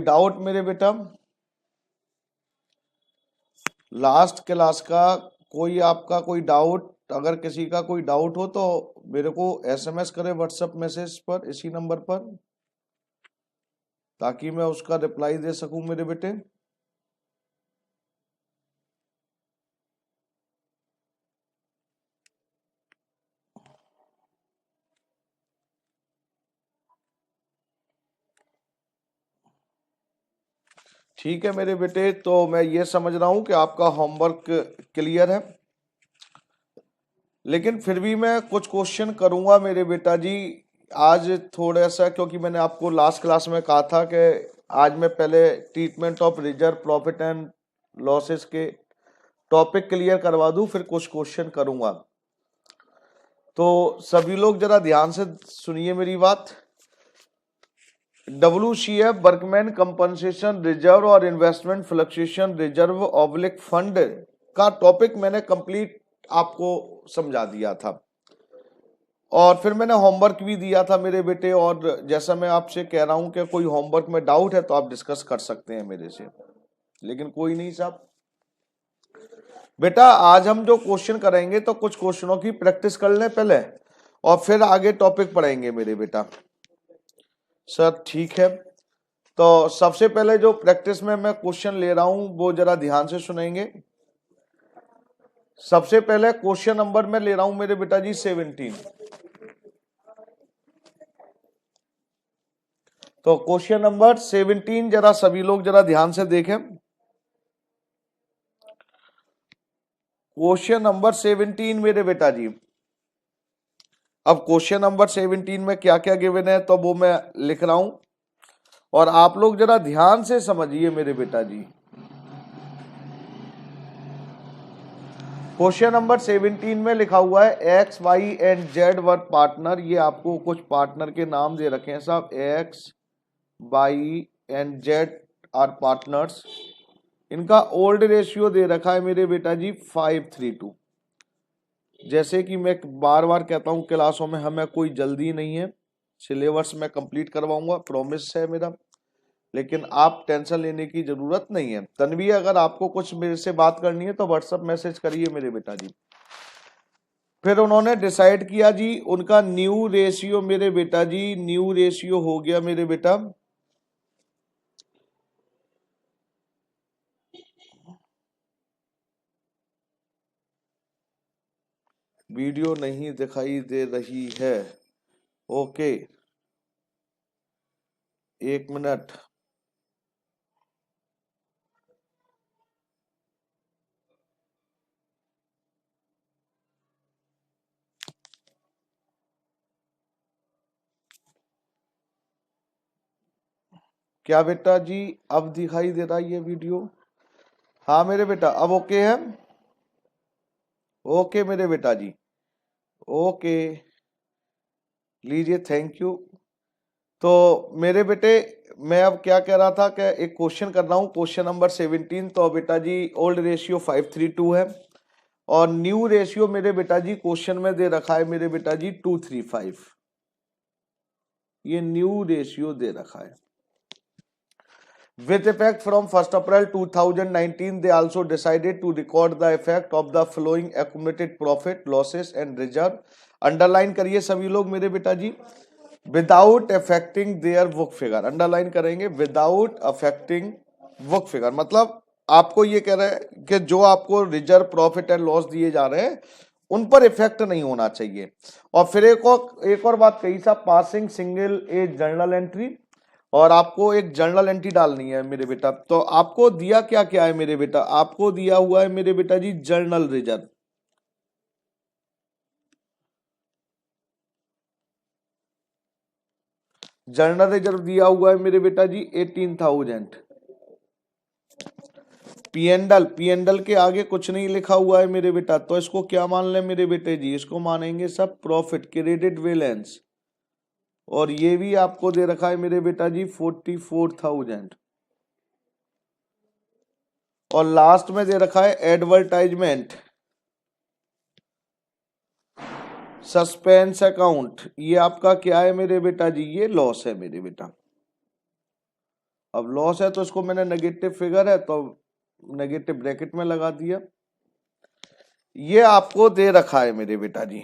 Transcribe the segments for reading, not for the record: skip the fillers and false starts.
Doubt मेरे बेटा? Last class का कोई आपका कोई डाउट, अगर किसी का कोई डाउट हो तो मेरे को एसएमएस करे व्हाट्सएप मैसेज पर, इसी नंबर पर, ताकि मैं उसका रिप्लाई दे सकूं मेरे बेटे। ठीक है मेरे बेटे, तो मैं ये समझ रहा हूं कि आपका होमवर्क क्लियर है, लेकिन फिर भी मैं कुछ क्वेश्चन करूंगा मेरे बेटा जी आज थोड़ा सा, क्योंकि मैंने आपको लास्ट क्लास में कहा था कि आज मैं पहले treatment of reserve profit and losses के टॉपिक क्लियर करवा दूं, फिर कुछ क्वेश्चन करूंगा। तो सभी लोग जरा ध्यान से सुनिए मेरी बात। WCF वर्कमैन कंपनसेशन रिजर्व और investment fluctuation reserve oblique fund का टॉपिक मैंने कंप्लीट आपको समझा दिया था, और फिर मैंने होमवर्क भी दिया था मेरे बेटे। और जैसा मैं आपसे कह रहा हूं कि कोई होमवर्क में डाउट है तो आप डिस्कस कर सकते हैं मेरे से, लेकिन कोई नहीं साहब। बेटा आज हम जो क्वेश्चन करेंगे तो कुछ क्वेश्चनों की प्रैक्टिस कर लें पहले, और फिर आगे टॉपिक पढ़ेंगे मेरे बेटा। सर ठीक है, तो सबसे पहले जो प्रैक्टिस में मैं क्वेश्चन ले रहा हूं वो जरा ध्यान से सुनेंगे। सबसे पहले क्वेश्चन नंबर मैं ले रहा हूं मेरे बेटा जी 17। तो क्वेश्चन नंबर 17 जरा सभी लोग जरा ध्यान से देखें। क्वेश्चन नंबर 17 मेरे बेटा जी। अब क्वेश्चन नंबर 17 में क्या क्या गिवन है तो वो मैं लिख रहा हूं, और आप लोग जरा ध्यान से समझिए मेरे बेटा जी। क्वेश्चन नंबर 17 में लिखा हुआ है X Y and Z were partner. ये आपको कुछ पार्टनर के नाम दे रखे हैं साहब, X Y and Z are partners. इनका ओल्ड रेशियो दे रखा है मेरे बेटा जी 5:3:2। जैसे कि मैं बार बार कहता हूं क्लासों में हमें कोई जल्दी नहीं है, सिलेबस में कंप्लीट करवाऊंगा, प्रॉमिस है मेरा, लेकिन आप टेंशन लेने की जरूरत नहीं है। तन्वी अगर आपको कुछ मेरे से बात करनी है तो व्हाट्सएप मैसेज करिए मेरे बेटा जी। फिर उन्होंने डिसाइड किया जी, उनका न्यू रेशियो मेरे बेटा जी, न्यू रेशियो हो गया मेरे बेटा वीडियो नहीं दिखाई दे रही है, ओके एक मिनट। क्या बेटा जी अब दिखाई दे रहा है ये वीडियो? हाँ मेरे बेटा अब ओके है, ओके मेरे बेटा जी, ओके लीजिए, थैंक यू। तो मेरे बेटे मैं अब क्या कह रहा था कि एक क्वेश्चन कर रहा हूँ, क्वेश्चन नंबर 17। तो बेटा जी ओल्ड रेशियो 5:3:2 है, और न्यू रेशियो मेरे बेटा जी क्वेश्चन में दे रखा है मेरे बेटा जी 2:3:5। ये न्यू रेशियो दे रखा है। With effect from 1st April 2019, they also decided to record the effect of the following accumulated profit, losses and reserve. Underline करिए सभी लोग मेरे बेटा जी, without affecting their book figure. Underline करेंगे विदाउट अफेक्टिंग बुक फिगर, मतलब आपको ये कह रहा है कि जो आपको रिजर्व प्रॉफिट एंड लॉस दिए जा रहे हैं उन पर इफेक्ट नहीं होना चाहिए। और फिर एक और बात कही साहब, पासिंग सिंगल ए जर्नल एंट्री, और आपको एक जर्नल एंट्री डालनी है मेरे बेटा। तो आपको दिया क्या क्या है मेरे बेटा? आपको दिया हुआ है मेरे बेटा जी जर्नल रिजर्व, जर्नल रिजर्व दिया हुआ है मेरे बेटा जी 18,000। पी एंडल के आगे कुछ नहीं लिखा हुआ है मेरे बेटा, तो इसको क्या मान लें मेरे बेटे जी? इसको मानेंगे सब प्रॉफिट क्रेडिट बैलेंस। और ये भी आपको दे रखा है मेरे बेटा जी 44,000। और लास्ट में दे रखा है एडवर्टाइजमेंट सस्पेंस अकाउंट। ये आपका क्या है मेरे बेटा जी? ये लॉस है मेरे बेटा। अब लॉस है तो इसको मैंने नेगेटिव फिगर है तो नेगेटिव ब्रैकेट में लगा दिया। ये आपको दे रखा है मेरे बेटा जी।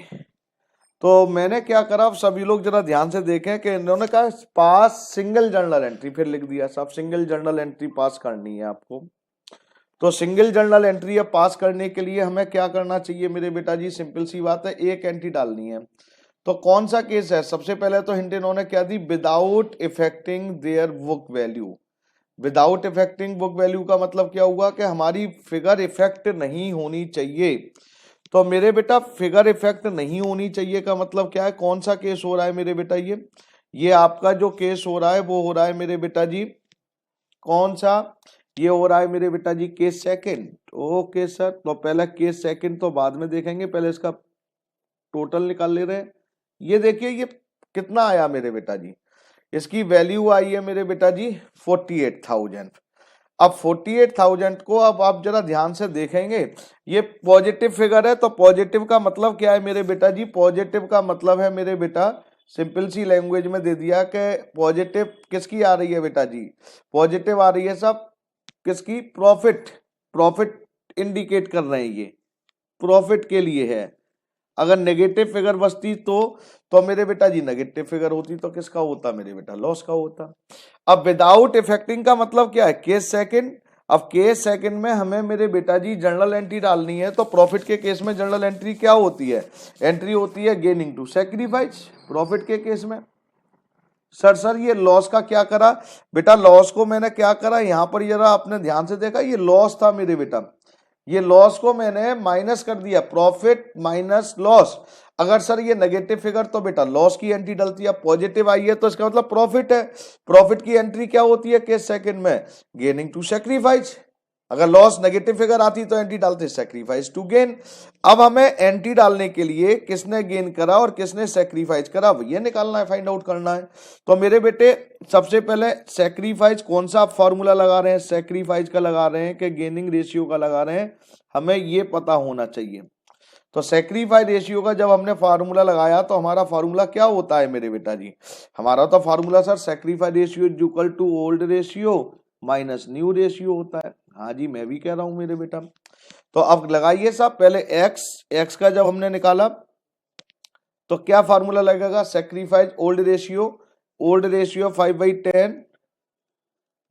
तो मैंने क्या करा, सभी लोग जरा ध्यान से देखें कि इन्होंने कहा पास सिंगल जर्नल एंट्री, फिर लिख दिया सब सिंगल जर्नल एंट्री पास करनी है आपको। तो सिंगल जर्नल एंट्री पास करने के लिए हमें क्या करना चाहिए मेरे बेटा जी, सिंपल सी बात है, एक एंट्री डालनी है। तो कौन सा केस है, सबसे पहले तो हिंट इन्होंने क्या दी, without effecting their book value. Without effecting book value का मतलब क्या हुआ कि हमारी फिगर इफेक्ट नहीं होनी चाहिए। तो मेरे बेटा फिगर इफेक्ट नहीं होनी चाहिए का मतलब क्या है, कौन सा केस हो रहा है मेरे बेटा, ये आपका जो केस हो रहा है वो हो रहा है मेरे बेटा जी, कौन सा, ये हो रहा है मेरे बेटा जी केस सेकंड। ओके सर, तो पहला केस सेकंड तो बाद में देखेंगे, पहले इसका टोटल निकाल ले रहे हैं। ये देखिए ये कितना आया मेरे बेटा जी, इसकी वैल्यू आई है मेरे बेटा जी 48,000। अब 48,000 को अब आप जरा ध्यान से देखेंगे, ये पॉजिटिव फिगर है, तो पॉजिटिव का मतलब क्या है मेरे बेटा जी, पॉजिटिव का मतलब है मेरे बेटा, सिंपल सी लैंग्वेज में दे दिया कि पॉजिटिव किसकी आ रही है बेटा जी, पॉजिटिव आ रही है सब किसकी, प्रॉफिट, प्रॉफिट इंडिकेट कर रहे हैं, ये प्रॉफिट के लिए है। अगर नेगेटिव फिगर बचती तो मेरे बेटा जी नेगेटिव फिगर होती तो किसका होता मेरे बेटा, लॉस का होता। अब विदाउट इफेक्टिंग का मतलब क्या है, केस सेकंड। अब केस सेकंड में हमें मेरे बेटा जी जर्नल एंट्री डालनी है, तो प्रॉफिट के केस में जर्नल एंट्री क्या होती है, एंट्री होती है गेनिंग टू सैक्रिफाइस। प्रॉफिट के केस में सर ये लॉस का क्या करा बेटा, लॉस को मैंने क्या करा, यहां पर जरा आपने ध्यान से देखा, ये लॉस था मेरे बेटा, ये लॉस को मैंने माइनस कर दिया, प्रॉफिट माइनस लॉस। अगर सर ये नेगेटिव फिगर तो बेटा लॉस की एंट्री डलती है, पॉजिटिव आई है तो इसका मतलब प्रॉफिट है। प्रॉफिट की एंट्री क्या होती है केस सेकंड में, गेनिंग टू सैक्रिफाइस। अगर लॉस नेगेटिव फिगर आती तो एंट्री डालते सैक्रिफाइस टू गेन। अब हमें एंट्री डालने के लिए किसने गेन करा और किसने सैक्रिफाइस करा, ये निकालना है, फाइंड आउट करना है। तो मेरे बेटे सबसे पहले सैक्रिफाइस, कौन सा फॉर्मूला लगा रहे हैं, सैक्रिफाइस का लगा रहे हैं कि गेनिंग रेशियो का लगा रहे हैं, हमें ये पता होना चाहिए। तो सैक्रिफाइस रेशियो का जब हमने फार्मूला लगाया तो हमारा फार्मूला क्या होता है मेरे बेटा जी, हमारा तो formula sir sacrifice ratio is equal to old ratio minus new ratio होता है। हाँ जी मैं भी कह रहा हूं मेरे बेटा। तो अब लगाइए साहब, पहले एक्स का जब हमने निकाला तो क्या फार्मूला लगेगा, सैक्रिफाइस ओल्ड रेशियो 5/10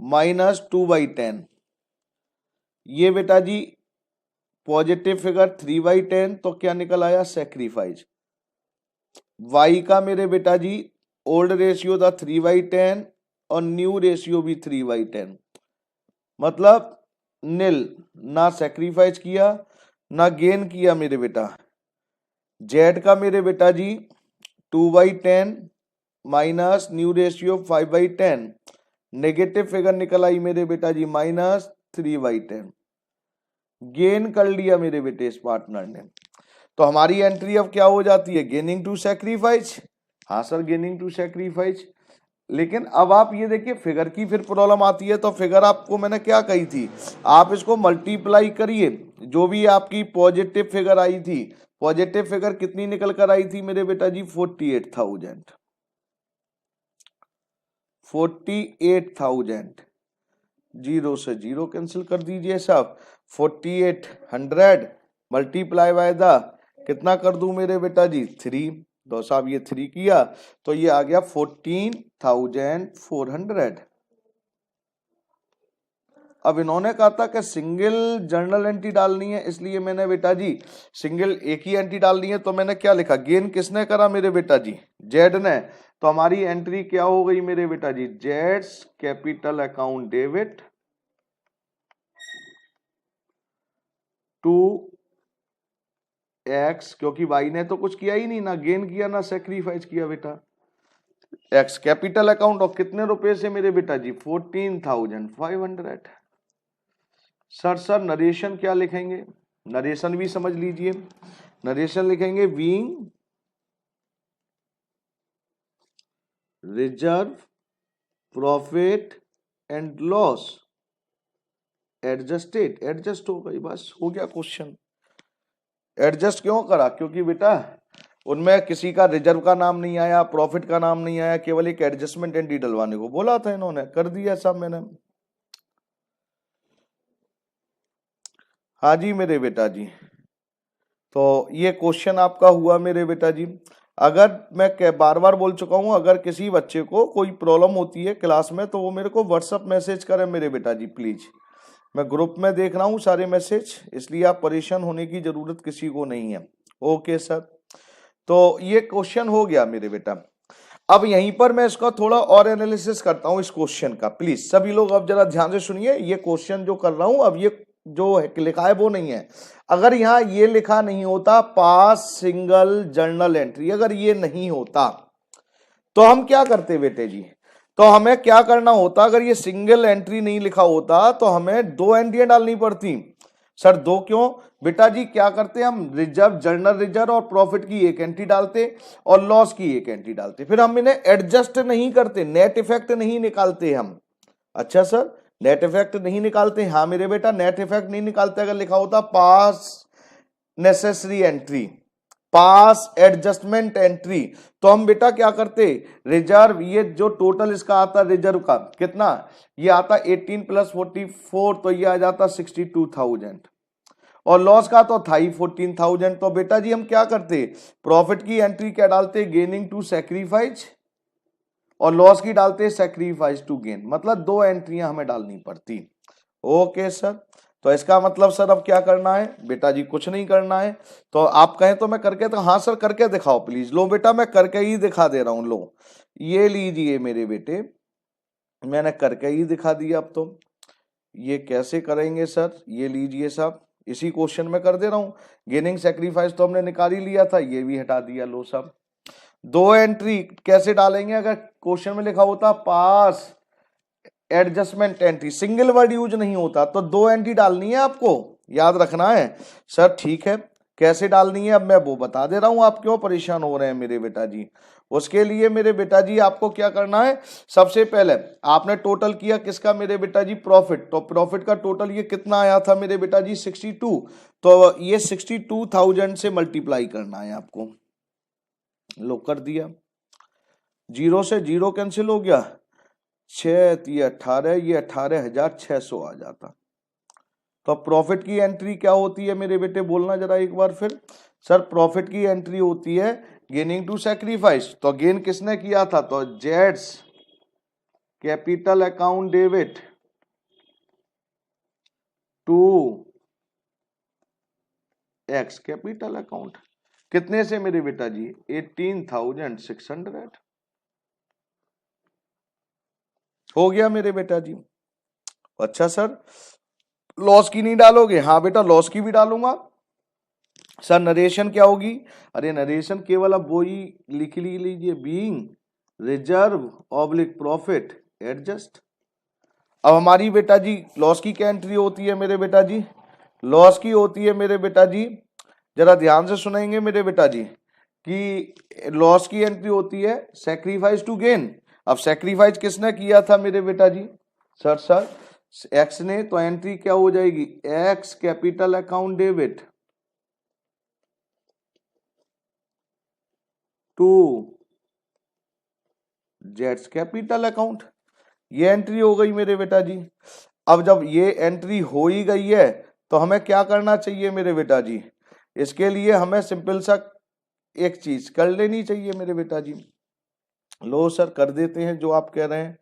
माइनस 2/10, ये बेटा जी पॉजिटिव फिगर 3/10, तो क्या निकल आया सैक्रिफाइस। वाई का मेरे बेटा जी ओल्ड रेशियो था 3/10 और न्यू रेशियो भी 3/10, मतलब नील, ना सैक्रिफाइस किया ना गेन किया मेरे बेटा। जेड का मेरे बेटा जी 2/10 minus new ratio 5/10, negative figure निकल आई मेरे बेटा जी माइनस 3/10, गेन कर लिया मेरे बेटे इस पार्टनर ने। तो हमारी एंट्री अब क्या हो जाती है, गेनिंग टू सैक्रिफाइस। हाँ सर गेनिंग टू सैक्रिफाइस। लेकिन अब आप ये देखिए फिगर की फिर प्रॉब्लम आती है, तो फिगर आपको मैंने क्या कही थी, आप इसको मल्टीप्लाई करिए, जो भी आपकी पॉजिटिव फिगर आई थी, पॉजिटिव फिगर कितनी निकल कर आई थी मेरे बेटा जी 48,000। जीरो से जीरो कैंसिल कर दीजिए साहब, 4800 मल्टीप्लाई बाय द कितना कर दूं मेरे बेटा जी 3, तो साहब ये 3 किया तो ये आ गया 14,400। अब इन्होंने कहा था कि सिंगल जर्नल एंट्री डालनी है, इसलिए मैंने बेटा जी सिंगल एक ही एंट्री डालनी है, तो मैंने क्या लिखा, गेन किसने करा मेरे बेटा जी, जेड ने। तो हमारी एंट्री क्या हो गई मेरे बेटा जी, जेड्स capital account debit to X, क्योंकि वाई ने तो कुछ किया ही नहीं, ना गेन किया ना सेक्रीफाइस किया बेटा, एक्स कैपिटल अकाउंट और कितने रुपए से मेरे बेटा जी 14,500। सर नरेशन क्या लिखेंगे, नरेशन भी समझ लीजिए, नरेशन लिखेंगे being reserve profit and loss adjusted, adjust हो गई, बस हो गया क्वेश्चन। एडजस्ट क्यों करा, क्योंकि बेटा उनमें किसी का रिजर्व का नाम नहीं आया, प्रॉफिट का नाम नहीं आया, केवल एक एडजस्टमेंट एंट्री डलवाने को बोला था इन्होंने, कर दिया सब मैंने। हाँ जी मेरे बेटा जी, तो ये क्वेश्चन आपका हुआ मेरे बेटा जी। अगर मैं बार बार बोल चुका हूं, अगर किसी बच्चे को कोई प्रॉब्लम होती है क्लास में तो वो मेरे को व्हाट्सअप मैसेज करें मेरे बेटा जी प्लीज। मैं ग्रुप में देख रहा हूँ सारे मैसेज, इसलिए आप परेशान होने की जरूरत किसी को नहीं है। ओके सर, तो ये क्वेश्चन हो गया मेरे बेटा। अब यहीं पर मैं इसका थोड़ा और एनालिसिस करता हूं इस क्वेश्चन का। प्लीज सभी लोग अब जरा ध्यान से सुनिए, ये क्वेश्चन जो कर रहा हूं अब, ये जो है लिखा है वो नहीं है। अगर यहाँ ये लिखा नहीं होता पास सिंगल जर्नल एंट्री, अगर ये नहीं होता तो हम क्या करते बेटे जी, तो हमें क्या करना होता, अगर ये सिंगल एंट्री नहीं लिखा होता तो हमें दो एंट्रियां डालनी पड़ती। सर दो क्यों बेटा जी, क्या करते हम, रिजर्व, जर्नल रिजर्व और प्रॉफिट की एक एंट्री डालते और लॉस की एक एंट्री डालते, फिर हम इन्हें एडजस्ट नहीं करते, नेट इफेक्ट नहीं निकालते हम। अच्छा सर, नेट इफेक्ट नहीं निकालते, हाँ मेरे बेटा नेट इफेक्ट नहीं निकालते। अगर लिखा होता पास नेसेसरी एंट्री, पास एडजस्टमेंट एंट्री, तो हम बेटा क्या करते, रिजर्व, ये जो टोटल इसका आता रिजर्व का कितना, ये आता 18 प्लस 44, तो ये आ जाता 62,000, और लॉस का तो था ही 14,000। तो बेटा जी हम क्या करते, प्रॉफिट की एंट्री क्या डालते, गेनिंग टू सैक्रिफाइस, और लॉस की डालते सैक्रिफाइस टू गेन, मतलब दो एंट्रियां हमें डालनी पड़ती। ओके सर, तो इसका मतलब सर अब क्या करना है बेटा जी, कुछ नहीं करना है। तो आप कहें तो मैं करके, तो हाँ सर करके दिखाओ प्लीज। लो बेटा मैं करके ही दिखा दे रहा हूं, लो ये लीजिए मेरे बेटे, मैंने करके ही दिखा दिया। अब तो ये कैसे करेंगे सर, ये लीजिए साहब, इसी क्वेश्चन में कर दे रहा हूं। गेनिंग सैक्रिफाइस तो हमने निकाल ही लिया था, ये भी हटा दिया। लो साहब, दो एंट्री कैसे डालेंगे, अगर क्वेश्चन में लिखा होता pass adjustment entry, single word use नहीं होता, तो दो एंट्री डालनी है आपको, याद रखना है। सर ठीक है, कैसे डालनी है अब मैं वो बता दे रहा हूं, आप क्यों परेशान हो रहे हैं मेरे बेटा जी। उसके लिए मेरे बेटा जी आपको क्या करना है, सबसे पहले आपने टोटल किया किसका मेरे बेटा जी, प्रॉफिट, तो प्रॉफिट का टोटल ये कितना आया था मेरे बेटा जी 62, तो ये 62,000 से मल्टीप्लाई करना है आपको। लो कर दिया, जीरो से जीरो कैंसिल हो गया, 6 ये 18, ये 18,600 आ जाता। तो प्रॉफिट की एंट्री क्या होती है मेरे बेटे, बोलना जरा एक बार फिर। सर प्रॉफिट की एंट्री होती है गेनिंग टू सैक्रिफाइस, तो गेन किसने किया था, तो जेड्स capital account debit to X capital account, कितने से मेरे बेटा जी, 18,600 हो गया मेरे बेटा जी। अच्छा सर लॉस की नहीं डालोगे, हाँ बेटा लॉस की भी डालूंगा। सर नरेशन क्या होगी, अरे नरेशन केवल अब वो ही लिख लीजिए, being reserve oblique profit adjust. अब हमारी बेटा जी लॉस की क्या एंट्री होती है मेरे बेटा जी, लॉस की होती है मेरे बेटा जी, जरा ध्यान से सुनेंगे मेरे बेटा जी, कि लॉस की एंट्री होती है सैक्रिफाइस टू गेन। अब सैक्रिफाइस किसने किया था मेरे बेटा जी, सर एक्स ने, तो एंट्री क्या हो जाएगी, X capital account debit to जेड्स कैपिटल अकाउंट, ये एंट्री हो गई मेरे बेटा जी। अब जब ये एंट्री हो ही गई है तो हमें क्या करना चाहिए मेरे बेटा जी, इसके लिए हमें सिंपल सा एक चीज कर लेनी चाहिए मेरे बेटा जी। लो सर कर देते हैं जो आप कह रहे हैं,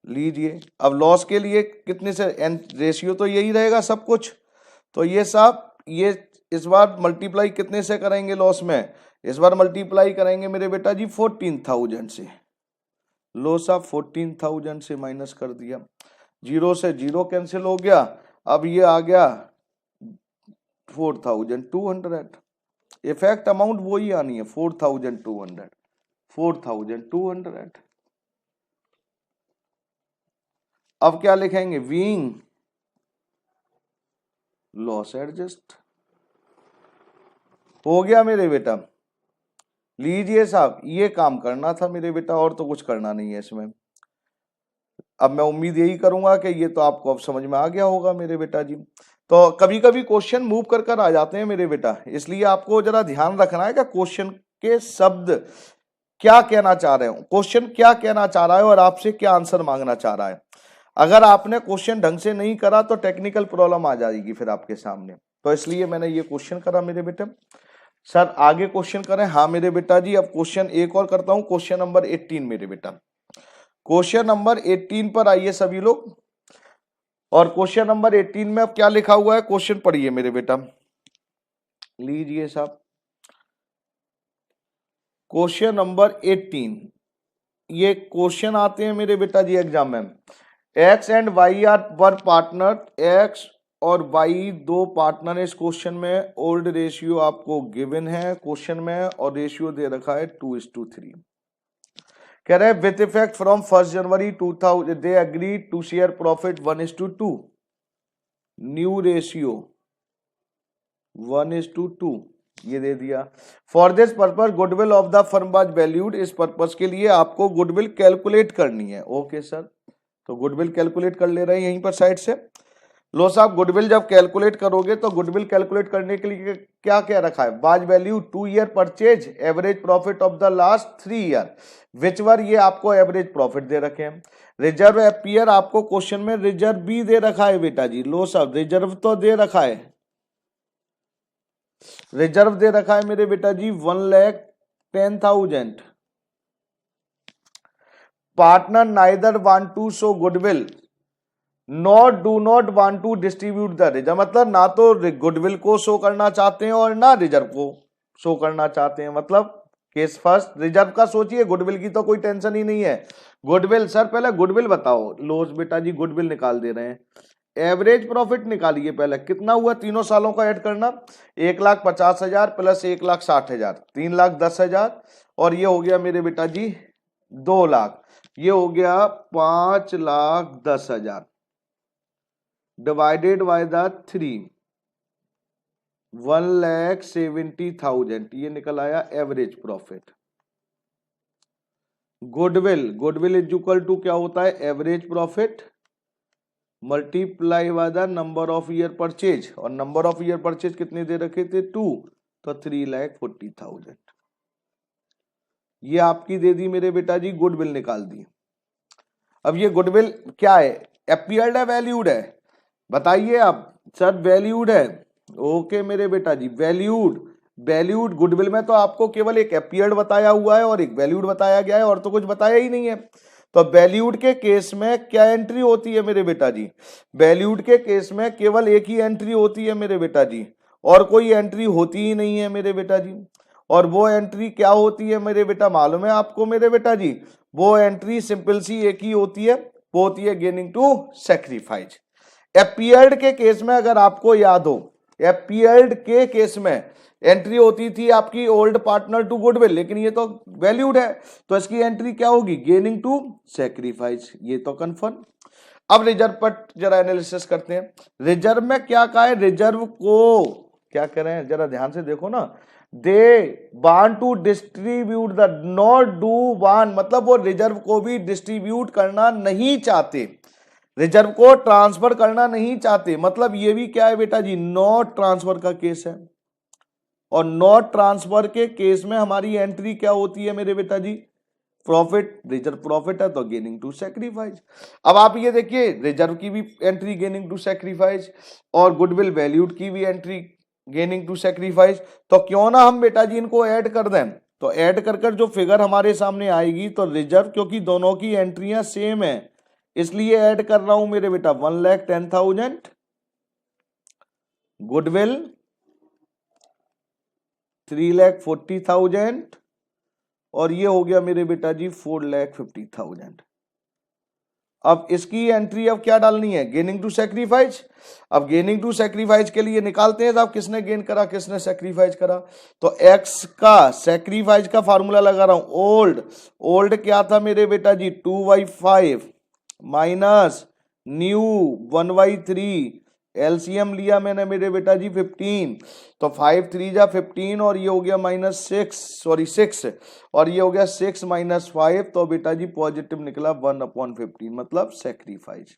लीजिए। अब लॉस के लिए कितने से, रेशियो तो यही रहेगा सब कुछ, तो ये साहब ये इस बार मल्टीप्लाई कितने से करेंगे लॉस में, इस बार मल्टीप्लाई करेंगे मेरे बेटा जी 14,000 से। लो साहब 14,000 से माइनस कर दिया, जीरो से जीरो कैंसिल हो गया, अब ये आ गया 4,200, इफेक्ट अमाउंट वही आनी है 4,200, 4,200। अब क्या लिखेंगे, बीइंग लॉस एडजस्ट, हो गया मेरे बेटा। लीजिए साहब ये काम करना था मेरे बेटा, और तो कुछ करना नहीं है इसमें। अब मैं उम्मीद यही करूंगा कि ये तो आपको अब समझ में आ गया होगा मेरे बेटा जी। तो कभी कभी क्वेश्चन मूव कर कर आ जाते हैं मेरे बेटा, इसलिए आपको जरा ध्यान रखना है कि क्वेश्चन के शब्द क्या कहना चाह रहे हो, क्वेश्चन क्या कहना चाह रहा है और आपसे क्या आंसर मांगना चाह रहा है। अगर आपने क्वेश्चन ढंग से नहीं करा तो टेक्निकल प्रॉब्लम आ जाएगी फिर आपके सामने, तो इसलिए मैंने ये क्वेश्चन करा मेरे बेटे। सर आगे क्वेश्चन करें? हाँ मेरे बेटा जी, अब क्वेश्चन एक और करता हूं, क्वेश्चन नंबर 18 मेरे बेटा। क्वेश्चन नंबर 18 पर आइए सभी लोग, और क्वेश्चन नंबर 18 में अब क्या लिखा हुआ है, क्वेश्चन पढ़िए मेरे बेटा, लीजिए साहब। क्वेश्चन नंबर 18, ये क्वेश्चन आते हैं मेरे बेटा जी एग्जाम में। X and Y are were partner, X और वाई दो पार्टनर है इस क्वेश्चन में। ओल्ड रेशियो आपको गिवन है क्वेश्चन में, और रेशियो दे रखा है 2:3। कह रहे हैं with effect from 1 January 2000 they agree to share profit 1:2। New ratio 1:2 ये दे दिया। For this purpose goodwill of the firm was valued, इस पर्पज के लिए आपको गुडविल कैलकुलेट करनी है। ओके सर, तो गुडविल कैलकुलेट कर ले रहे हैं यहीं पर साइड से। लो साहब, गुडविल जब कैलकुलेट करोगे तो गुडविल कैलकुलेट करने के लिए क्या क्या रखा है, was value 2 year purchase, average profit of the last 3 year, which were ये आपको एवरेज प्रॉफिट दे रखे हैं। रिजर्व अपीयर आपको क्वेश्चन में रिजर्व भी दे रखा है बेटा जी। लो साहब, रिजर्व तो दे रखा है, रिजर्व दे रखा है मेरे बेटा जी 1,10,000। Partner neither want to show goodwill not do not want to distribute the reserve, मतलब ना तो गुडविल को शो करना चाहते हैं और ना रिजर्व को शो करना चाहते हैं। मतलब केस फर्स्ट, रिजर्व का सोचिए, गुडविल की तो कोई टेंशन ही नहीं है। गुडविल सर पहले गुडविल बताओ। लोस बेटा जी गुडविल निकाल दे रहे हैं। एवरेज प्रॉफिट निकालिए पहले, कितना हुआ तीनों सालों का ऐड करना, 1,50,000 प्लस 1,60,000, 3,10,000, और ये हो गया मेरे बेटा जी 2 लाख, ये हो गया 5,10,000 डिवाइडेड बाय द 3, 1,70,000, ये निकल आया average profit. Goodwill, goodwill is equal to क्या होता है, average profit multiply by the number of year purchase, और नंबर ऑफ ईयर परचेज कितने दे रखे थे 2, तो 3,40,000 ये आपकी दे दी मेरे बेटा जी, गुडविल निकाल दी। अब ये गुडविल क्या है, अपीयर्ड है वैल्यूड है, बताइए आप सर। वैल्यूड है, ओके मेरे बेटा जी, वैल्यूड। वैल्यूड गुडविल में तो आपको केवल एक अपीयर्ड बताया हुआ है और एक वैल्यूड बताया गया है, और तो कुछ बताया ही नहीं है। तो वैल्यूड के केस में क्या एंट्री होती है मेरे बेटा जी, वैल्यूड के केस में केवल एक ही एंट्री होती है मेरे बेटा जी, और कोई एंट्री होती ही नहीं है मेरे बेटा जी। और वो एंट्री क्या होती है मेरे बेटा, मालूम है आपको मेरे बेटा जी, वो एंट्री सिंपल सी एक ही होती है, वो होती है गेनिंग टू सैक्रिफाइस। अपीयर्ड के केस में अगर आपको याद हो, अपीयर्ड के केस में एंट्री होती थी आपकी ओल्ड पार्टनर टू गुडविल, लेकिन ये तो वैल्यूड है, तो इसकी एंट्री क्या होगी, गेनिंग टू सैक्रिफाइस, ये तो कंफर्म। अब रिजर्व पर जरा एनालिसिस करते हैं। रिजर्व में क्या कहा है, रिजर्व को क्या करें जरा ध्यान से देखो ना, they want to distribute the, not do want, मतलब वो रिजर्व को भी डिस्ट्रीब्यूट करना नहीं चाहते, रिजर्व को ट्रांसफर करना नहीं चाहते। मतलब ये भी क्या है बेटा जी, नॉट ट्रांसफर का केस है, और नॉट ट्रांसफर के केस में हमारी एंट्री क्या होती है मेरे बेटा जी, प्रॉफिट, रिजर्व प्रॉफिट है तो गेनिंग टू सैक्रिफाइस। अब आप ये देखिए, रिजर्व की भी एंट्री गेनिंग टू सैक्रिफाइस, और गुडविल वैल्यूड की भी एंट्री गेनिंग टू सैक्रिफाइस, तो क्यों ना हम बेटा जी इनको ऐड कर दें। तो ऐड कर कर जो फिगर हमारे सामने आएगी, तो रिजर्व, क्योंकि दोनों की एंट्रियां सेम है इसलिए ऐड कर रहा हूं मेरे बेटा, 1,10,000 गुडविल 3,40,000, और ये हो गया मेरे बेटा जी 4,50,000। अब इसकी एंट्री अब क्या डालनी है, गेनिंग टू सैक्रिफाइस। अब गेनिंग टू सैक्रिफाइस के लिए निकालते हैं साहब, किसने गेन करा किसने सैक्रिफाइस करा। तो एक्स का सैक्रिफाइस का फार्मूला लगा रहा हूं, ओल्ड, ओल्ड क्या था मेरे बेटा जी 2/5 माइनस न्यू 1/3, एलसीएम लिया मैंने मेरे बेटा जी 15, तो 5 3 जा 15, और ये हो गया -6, और ये हो गया 6 - 5, तो बेटा जी पॉजिटिव निकला 1/15, मतलब सैक्रिफाइस।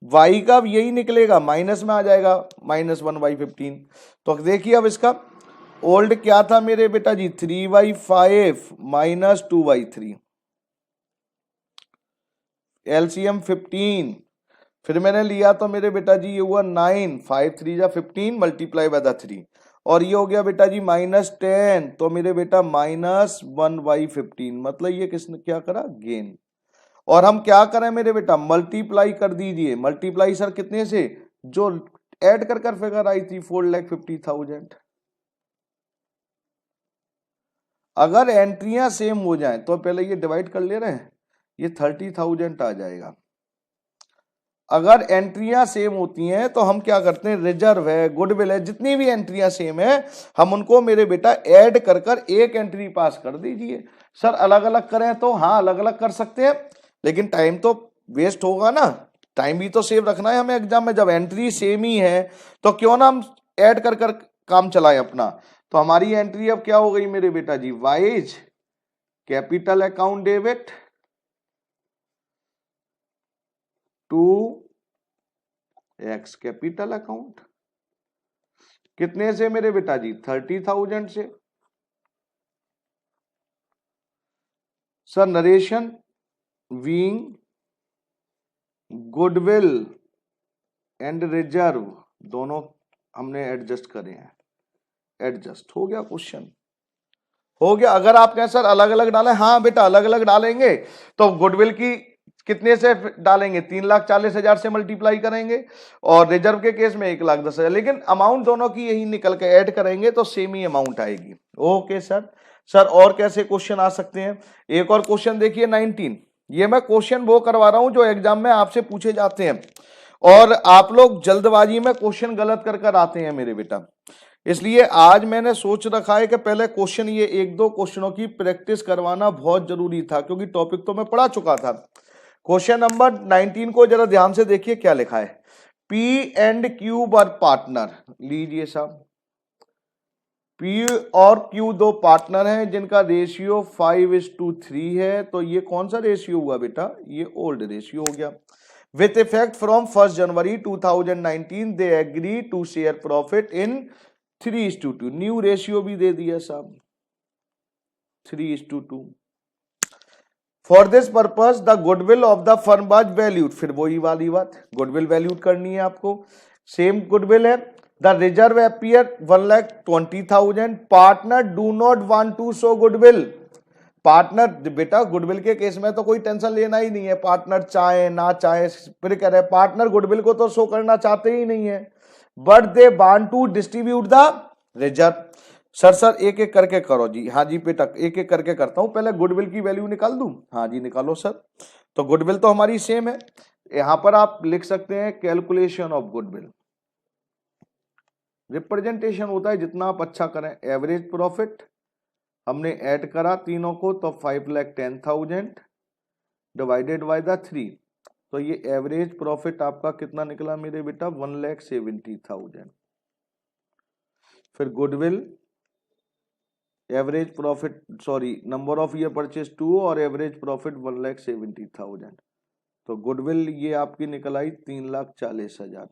वाई का यही निकलेगा, माइनस में आ जाएगा, -1/15। तो देखिए अब इसका ओल्ड क्या था मेरे बेटा जी, 3/5 - 2/3, एलसीएम 15, फिर मैंने लिया तो मेरे बेटा जी ये हुआ 9, 5 3 जा 15 मल्टीप्लाई बाय द 3, और ये हो गया बेटा जी -10, तो मेरे बेटा -1/15, मतलब ये किसने क्या करा, गेन। और हम क्या करें मेरे बेटा, मल्टीप्लाई कर दीजिए, मल्टीप्लाई सर कितने से, जो ऐड कर फिगर आई थी 4,50,000। अगर एंट्रियां सेम हो जाएं तो पहले ये डिवाइड कर ले रहे हैं, ये 30,000 आ जाएगा। अगर एंट्रियां सेम होती हैं तो हम क्या करते हैं, रिजर्व है, गुडविल है, जितनी भी एंट्रियां सेम है हम उनको मेरे बेटा ऐड कर एक एंट्री पास कर दीजिए। सर अलग अलग करें तो हाँ अलग अलग कर सकते हैं, लेकिन टाइम तो वेस्ट होगा ना, टाइम भी तो सेव रखना है हमें एग्जाम में। जब एंट्री सेम ही है तो क्यों ना हम ऐड कर काम चलाएं अपना। तो हमारी एंट्री अब क्या हो गई मेरे बेटा जी, Y's capital account debit to X capital account, कितने से मेरे बेटा जी, 30,000 से। Sir narration being goodwill and reserve दोनों हमने एडजस्ट करे हैं, एडजस्ट हो गया, क्वेश्चन हो गया। अगर आप कहें सर अलग अलग डालें, हाँ बेटा अलग अलग डालेंगे, तो गुडविल की कितने से डालेंगे, 3,40,000 से मल्टीप्लाई करेंगे, और रिजर्व के केस में 1,10,000, लेकिन अमाउंट दोनों की यही निकल के ऐड करेंगे तो सेम ही अमाउंट आएगी। Okay sir. सर और कैसे क्वेश्चन आ सकते हैं, एक और क्वेश्चन देखिए 19, ये मैं क्वेश्चन वो करवा रहा हूं जो एग्जाम में आपसे पूछे जाते हैं, और आप लोग जल्दबाजी में क्वेश्चन गलत कर आते हैं मेरे बेटा, इसलिए आज मैंने सोच रखा है कि पहले क्वेश्चन ये एक दो क्वेश्चनों की प्रैक्टिस करवाना बहुत जरूरी था, क्योंकि टॉपिक तो मैं पढ़ा चुका था। क्वेश्चन नंबर 19 को जरा ध्यान से देखिए क्या लिखा है, P and Q were partner, लीजिए साहब, P और Q दो पार्टनर हैं जिनका रेशियो 5:3 है, तो ये कौन सा रेशियो हुआ बेटा, ये ओल्ड रेशियो हो गया। With effect from 1 January 2019 they agree to share profit in 3:2, new ratio भी दे दिया साहब 3:2। For this purpose the goodwill of the firm was valued, फिर वही वाली बात, गुडविल वैल्यूड करनी है आपको, सेम गुडविल है। The reserve appear 1,20,000, partner do not want to show goodwill, partner बेटा गुडविल के केस में तो कोई टेंशन लेना ही नहीं है, पार्टनर चाहे ना चाहे, फिर कह रहे हैं पार्टनर गुडविल को तो शो करना चाहते ही नहीं है, but they want to distribute the reserve. Sir एक एक करके करो जी, हाँ जी बेटा एक एक करके करता हूं, पहले गुडविल की वैल्यू निकाल दूं, हाँ जी निकालो सर। तो गुडविल तो हमारी सेम है, यहां पर आप लिख सकते हैं कैलकुलेशन ऑफ गुडविल, रिप्रेजेंटेशन होता है जितना आप अच्छा करें। एवरेज प्रॉफिट हमने ऐड करा तीनों को, तो 5,10,000 डिवाइडेड बाय द 3, तो ये एवरेज प्रॉफिट आपका कितना निकला मेरे बेटा, 1,70,000। फिर goodwill average profit, sorry number of year purchase 2 और एवरेज प्रॉफिट 1,70,000, तो गुडविल ये आपकी निकल आई 3,40,000।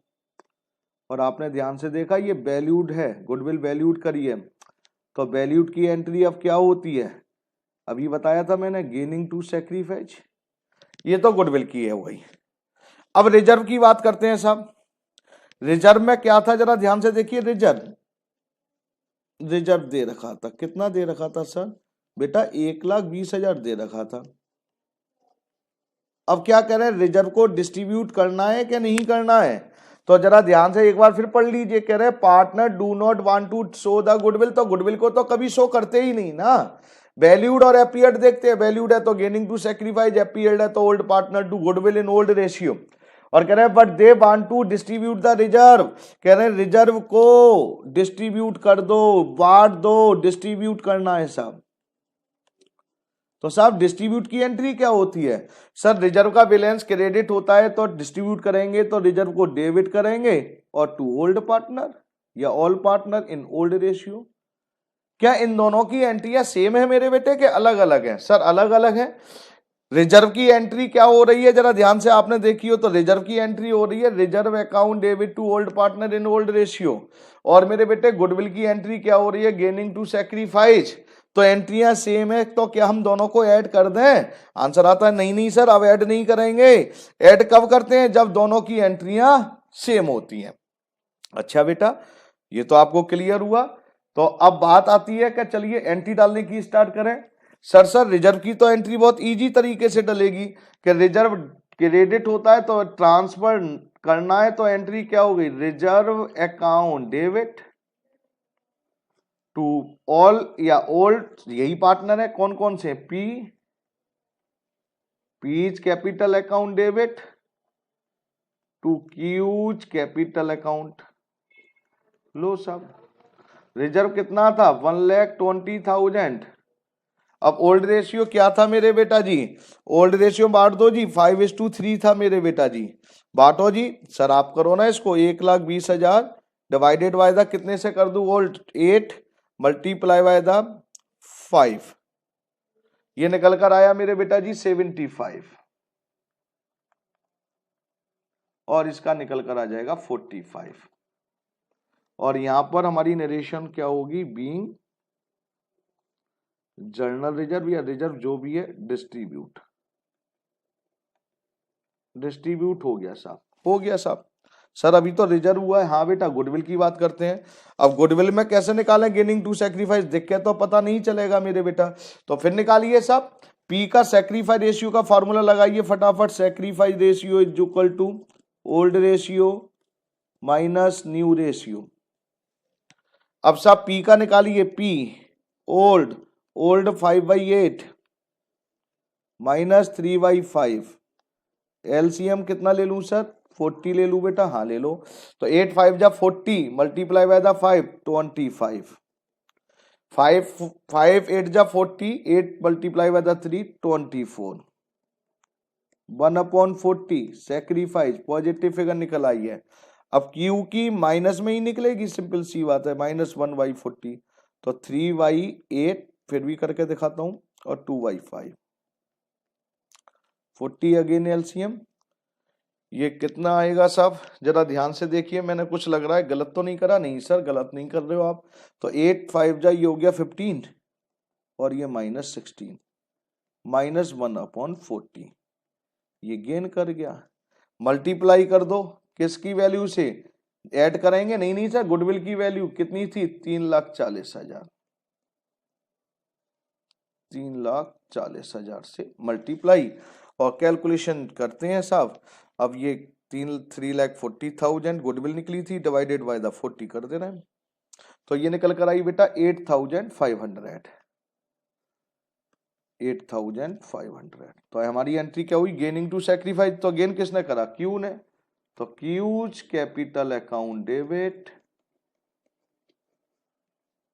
और आपने ध्यान से देखा ये वैल्यूड है, गुडविल वैल्यूड करी है, तो वैल्यूड की एंट्री अब क्या होती है, अभी बताया था मैंने, गेनिंग टू सैक्रिफाइस, ये तो गुडविल की है वही। अब रिजर्व की बात करते हैं साहब, रिजर्व में क्या था जरा ध्यान से देखिए, रिजर्व दे रखा था, कितना दे रखा था सर बेटा, 1,20,000 दे रखा था। अब क्या कह रहे हैं, रिजर्व को डिस्ट्रीब्यूट करना है कि नहीं करना है, तो जरा ध्यान से एक बार फिर पढ़ लीजिए, कह रहे हैं partner do not want to show the goodwill, तो गुडविल को तो कभी शो करते ही नहीं ना, वैल्यूड और अपीयर्ड देखते हैं, वैल्यूड है तो गेनिंग टू सैक्रिफाइस, अपीयर्ड है तो old partner to goodwill in old ratio. और कह रहे हैं but they want to distribute the reserve, कह रहे हैं रिजर्व को डिस्ट्रीब्यूट कर दो, बांट दो, डिस्ट्रीब्यूट करना है साहब। तो साहब डिस्ट्रीब्यूट की एंट्री क्या होती है, सर रिजर्व का बैलेंस क्रेडिट होता है तो डिस्ट्रीब्यूट करेंगे तो रिजर्व को डेबिट करेंगे, और टू ओल्ड पार्टनर या all partner in old ratio. क्या इन दोनों की एंट्रियां सेम है मेरे बेटे के अलग अलग है, सर अलग अलग है। रिजर्व की एंट्री क्या हो रही है, जरा ध्यान से आपने देखी हो तो रिजर्व की एंट्री हो रही है reserve account debit to old partner in old ratio. और मेरे बेटे गुडविल की एंट्री क्या हो रही है, गेनिंग टू सैक्रिफाइस। तो एंट्रियां सेम है, तो क्या हम दोनों को ऐड कर दें? आंसर आता है नहीं नहीं सर, अब ऐड नहीं करेंगे। ऐड कब करते हैं, जब दोनों की एंट्रियां सेम होती हैं। अच्छा बेटा, ये तो आपको क्लियर हुआ। तो अब बात आती है कि चलिए एंट्री डालने की स्टार्ट करें। सर रिजर्व की तो एंट्री बहुत इजी तरीके से डलेगी कि रिजर्व क्रेडिट होता है तो ट्रांसफर करना है, तो एंट्री क्या हो गई, reserve account debit to all या ओल्ड, यही पार्टनर है, कौन कौन से, P's capital account debit to Q's capital account. लो सब, रिजर्व कितना था, 1,20,000। अब ओल्ड रेशियो क्या था मेरे बेटा जी, ओल्ड रेशियो बांट दो जी, 5:3 था मेरे बेटा जी। बांटो जी, सर आप करो ना इसको, 1,20,000 डिवाइडेड बाय द कितने से कर दूं, ओल्ड 8 मल्टीप्लाई बाय द 5, ये निकल कर आया मेरे बेटा जी 75, और इसका निकल कर आ जाएगा 45। और यहां पर हमारी नरेशन क्या होगी, बीइंग जर्नल रिजर्व या रिजर्व जो भी है डिस्ट्रीब्यूट हो गया साहब, हो गया साहब। सर अभी तो रिजर्व हुआ है, हाँ बेटा गुडविल की बात करते हैं। अब गुडविल में कैसे निकालें, गेनिंग टू सैक्रिफाइस, देख के तो पता नहीं चलेगा मेरे बेटा, तो फिर निकालिए साहब। पी का सैक्रिफाइस रेशियो का फॉर्मूला लगाइए फटाफट, sacrifice ratio is equal to old ratio minus new ratio. अब साहब पी का निकालिए, P old, old 5/8 minus 3/5, LCM कितना ले लूं सर, 40 ले लूं बेटा, हाँ ले लो। तो 8 5 जा 40 मल्टीप्लाई बाय द 5 25, 5 8 जा 40, 8 multiply by the 3 24, 1/40 sacrifice positive figure निकल आई है। अब क्यू की माइनस में ही निकलेगी, सिंपल सी बात है, -1/40, तो 3/8 फिर भी करके दिखाता हूं, और 2/5, 40 अगेन एलसीएम, ये कितना आएगा साहब, जरा ध्यान से देखिए, मैंने कुछ लग रहा है गलत तो नहीं करा, नहीं सर गलत नहीं कर रहे हो आप। तो 8 5 जा ये हो गया 15, और ये -16 -1/40, ये गेन कर गया। मल्टीप्लाई कर दो, किसकी वैल्यू से, ऐड करेंगे, नहीं नहीं सर गुडविल की वैल्यू कितनी थी, 3,40,000, 3,40,000 से मल्टीप्लाई, और कैलकुलेशन करते हैं साहब। अब ये 3,40,000 गुडविल निकली थी, डिवाइडेड बाय द 40 कर दे रहे हैं, तो ये निकल कर आई बेटा 8,500, 8,500। तो हमारी एंट्री क्या हुई, गेनिंग टू सैक्रिफाइस, तो गेन किसने करा, क्यू ने, तो Q's capital account debit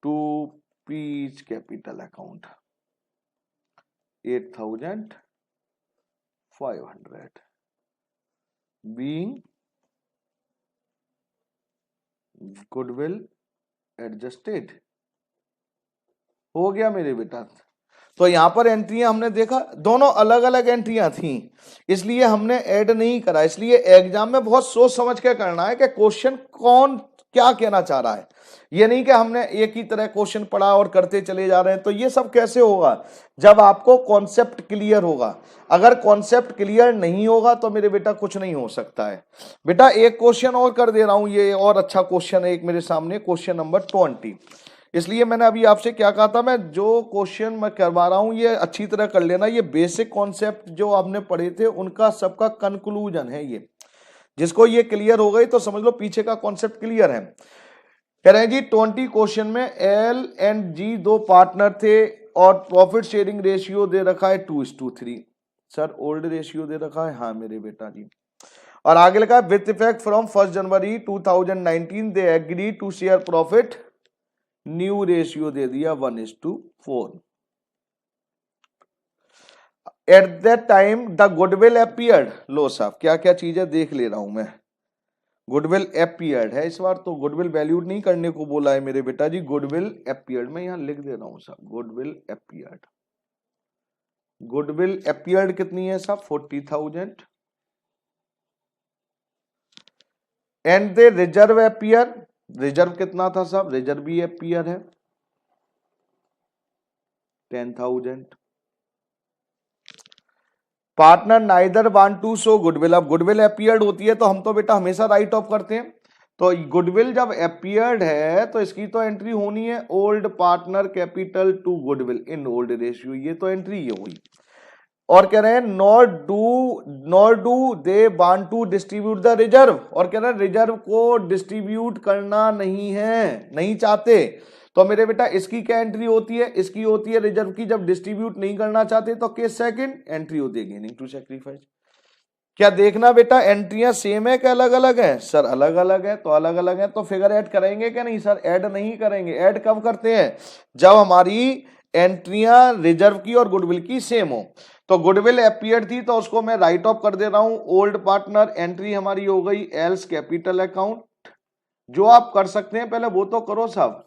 to P's capital account 8,500 being goodwill adjusted, हो गया मेरे बेटा। तो यहां पर एंट्रियां हमने देखा दोनों अलग अलग एंट्रियां थी, इसलिए हमने ऐड नहीं करा। इसलिए एग्जाम में बहुत सोच समझ के करना है कि क्वेश्चन कौन क्या कहना चाह रहा है, ये नहीं कि हमने एक ही तरह क्वेश्चन पढ़ा और करते चले जा रहे हैं। तो ये सब कैसे होगा, जब आपको कॉन्सेप्ट क्लियर होगा। अगर कॉन्सेप्ट क्लियर नहीं होगा तो मेरे बेटा कुछ नहीं हो सकता है। बेटा एक क्वेश्चन और कर दे रहा हूं, ये और अच्छा क्वेश्चन है एक मेरे सामने, क्वेश्चन नंबर 20। इसलिए मैंने अभी आपसे क्या कहा था, मैं जो क्वेश्चन मैं करवा रहा हूं ये अच्छी तरह कर लेना, ये बेसिक कॉन्सेप्ट जो आपने पढ़े थे उनका सबका कंक्लूजन है ये। जिसको ये क्लियर हो गई तो समझ लो पीछे का कॉन्सेप्ट क्लियर है। कह रहे हैं जी 20 क्वेश्चन में एल एंड जी दो पार्टनर थे और प्रॉफिट शेयरिंग रेशियो दे रखा है 2:3। सर ओल्ड रेशियो दे रखा है, हाँ मेरे बेटा जी। और आगे लिखा है with effect from 1 January 2019 they agree to share profit, new ratio दे दिया 1:4। At that time the goodwill appeared, लो साहब क्या क्या चीजें देख ले रहा हूं मैं, गुडविल अपीयर्ड है इस बार, तो गुडविल वैल्यूड नहीं करने को बोला है मेरे बेटा जी, गुडविल अपीयर्ड, मैं यहां लिख दे रहा हूं साहब, गुडविल अपीयर्ड गुडविल अपीयर्ड कितनी है साहब 40,000 and the reserve appear, reserve कितना था साहब, रिजर्व भी अपीयर है 10,000। Partner neither want to show goodwill, अब गुडविल अपीयर्ड होती है तो हम तो बेटा हमेशा राइट ऑफ करते हैं, तो गुडविल जब अपीयर्ड है तो इसकी तो एंट्री होनी है old partner capital to goodwill in old ratio, ये तो एंट्री ये हुई। और कह रहे हैं nor do they want to distribute the reserve, और कह रहे हैं रिजर्व को डिस्ट्रीब्यूट करना नहीं है, नहीं चाहते, तो मेरे बेटा इसकी क्या एंट्री होती है, इसकी होती है रिजर्व की जब डिस्ट्रीब्यूट नहीं करना चाहते तो केस सेकंड एंट्री होती है गेनिंग टू सैक्रिफाइस। क्या देखना बेटा एंट्रियां सेम है क्या अलग अलग है, सर अलग अलग है, तो अलग अलग है तो फिगर ऐड करेंगे क्या नहीं सर, ऐड नहीं करेंगे, ऐड कब करते हैं जब हमारी एंट्रियां रिजर्व की और गुडविल की सेम हो। तो गुडविल अपीयर थी तो उसको मैं राइट ऑफ कर दे रहा हूं ओल्ड पार्टनर, एंट्री हमारी हो गई एल्स कैपिटल अकाउंट, जो आप कर सकते हैं पहले वो तो करो साहब,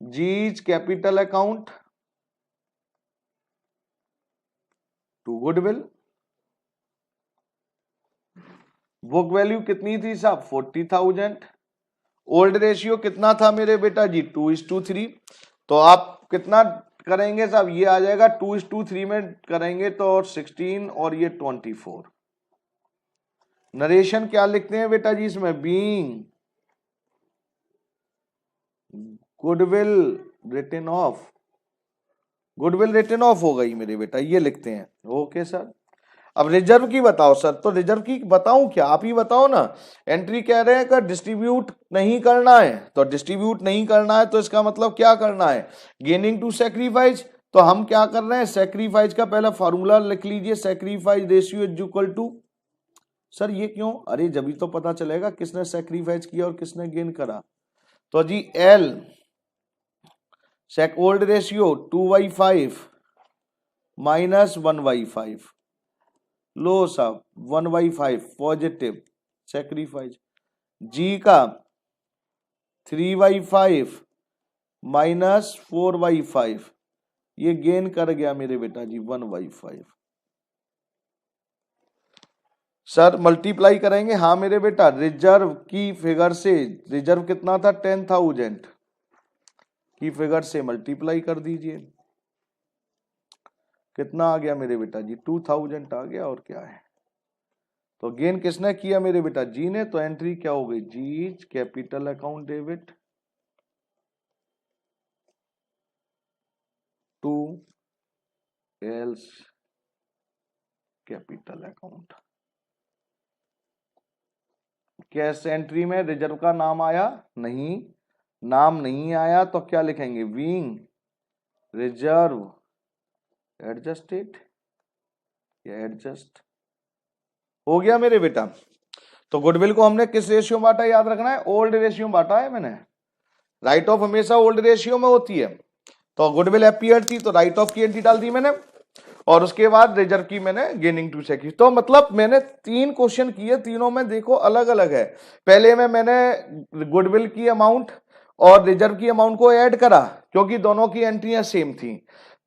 G's capital account to goodwill, book value कितनी थी साहब 40,000, ओल्ड रेशियो कितना था मेरे बेटा जी 2:3, तो आप कितना करेंगे साहब, ये आ जाएगा 2:3 में करेंगे तो 16 और ये 24। नरेशन क्या लिखते हैं बेटा जी इसमें, being goodwill written off, goodwill written off हो गई मेरे बेटा, ये लिखते हैं। ओके सर, अब रिजर्व की बताओ सर, तो रिजर्व की बताऊं क्या, आप ही बताओ ना। एंट्री कह रहे हैं कि डिस्ट्रीब्यूट नहीं करना है, तो डिस्ट्रीब्यूट नहीं करना है तो इसका मतलब क्या करना है, गेनिंग टू सैक्रिफाइस, तो हम क्या कर रहे हैं सैक्रिफाइस का पहला फॉर्मूला लिख लीजिए, sacrifice ratio is equal to, sir ये क्यों, अरे जब तो पता चलेगा किसने सैक्रिफाइस किया और किसने गेन करा, तो जी एल सेक ओल्ड रेशियो 2/5 माइनस 1/5, लो साहब 1/5 पॉजिटिव सैक्रिफाइस, जी का 3/5 माइनस 4/5, ये गेन कर गया मेरे बेटा जी 1/5। सर मल्टीप्लाई करेंगे, हाँ मेरे बेटा रिजर्व की फिगर से, रिजर्व कितना था 10,000 की फिगर से मल्टीप्लाई कर दीजिए, कितना आ गया मेरे बेटा जी 2000 आ गया, और क्या है, तो गेन किसने किया मेरे बेटा जी ने, तो एंट्री क्या हो गई G capital account debit to L's capital account. Cash entry में रिजर्व का नाम आया नहीं, नाम नहीं आया तो क्या लिखेंगे विंग रिजर्व एडजस्टेड या एडजस्ट, हो गया मेरे बेटा। तो गुडविल को हमने किस रेशियो में बांटा याद रखना है, ओल्ड रेशियो में बांटा है मैंने, राइट ऑफ हमेशा ओल्ड रेशियो में होती है, तो गुडविल अपीयर थी तो राइट ऑफ की एंट्री डाल दी मैंने, और उसके बाद रिजर्व की मैंने गेनिंग टू सैक्रिफाइस, तो मतलब मैंने 3 क्वेश्चन किए, तीनों में देखो अलग अलग है, पहले में मैंने गुडविल की अमाउंट और रिजर्व की अमाउंट को ऐड करा क्योंकि दोनों की एंट्रियां सेम थी,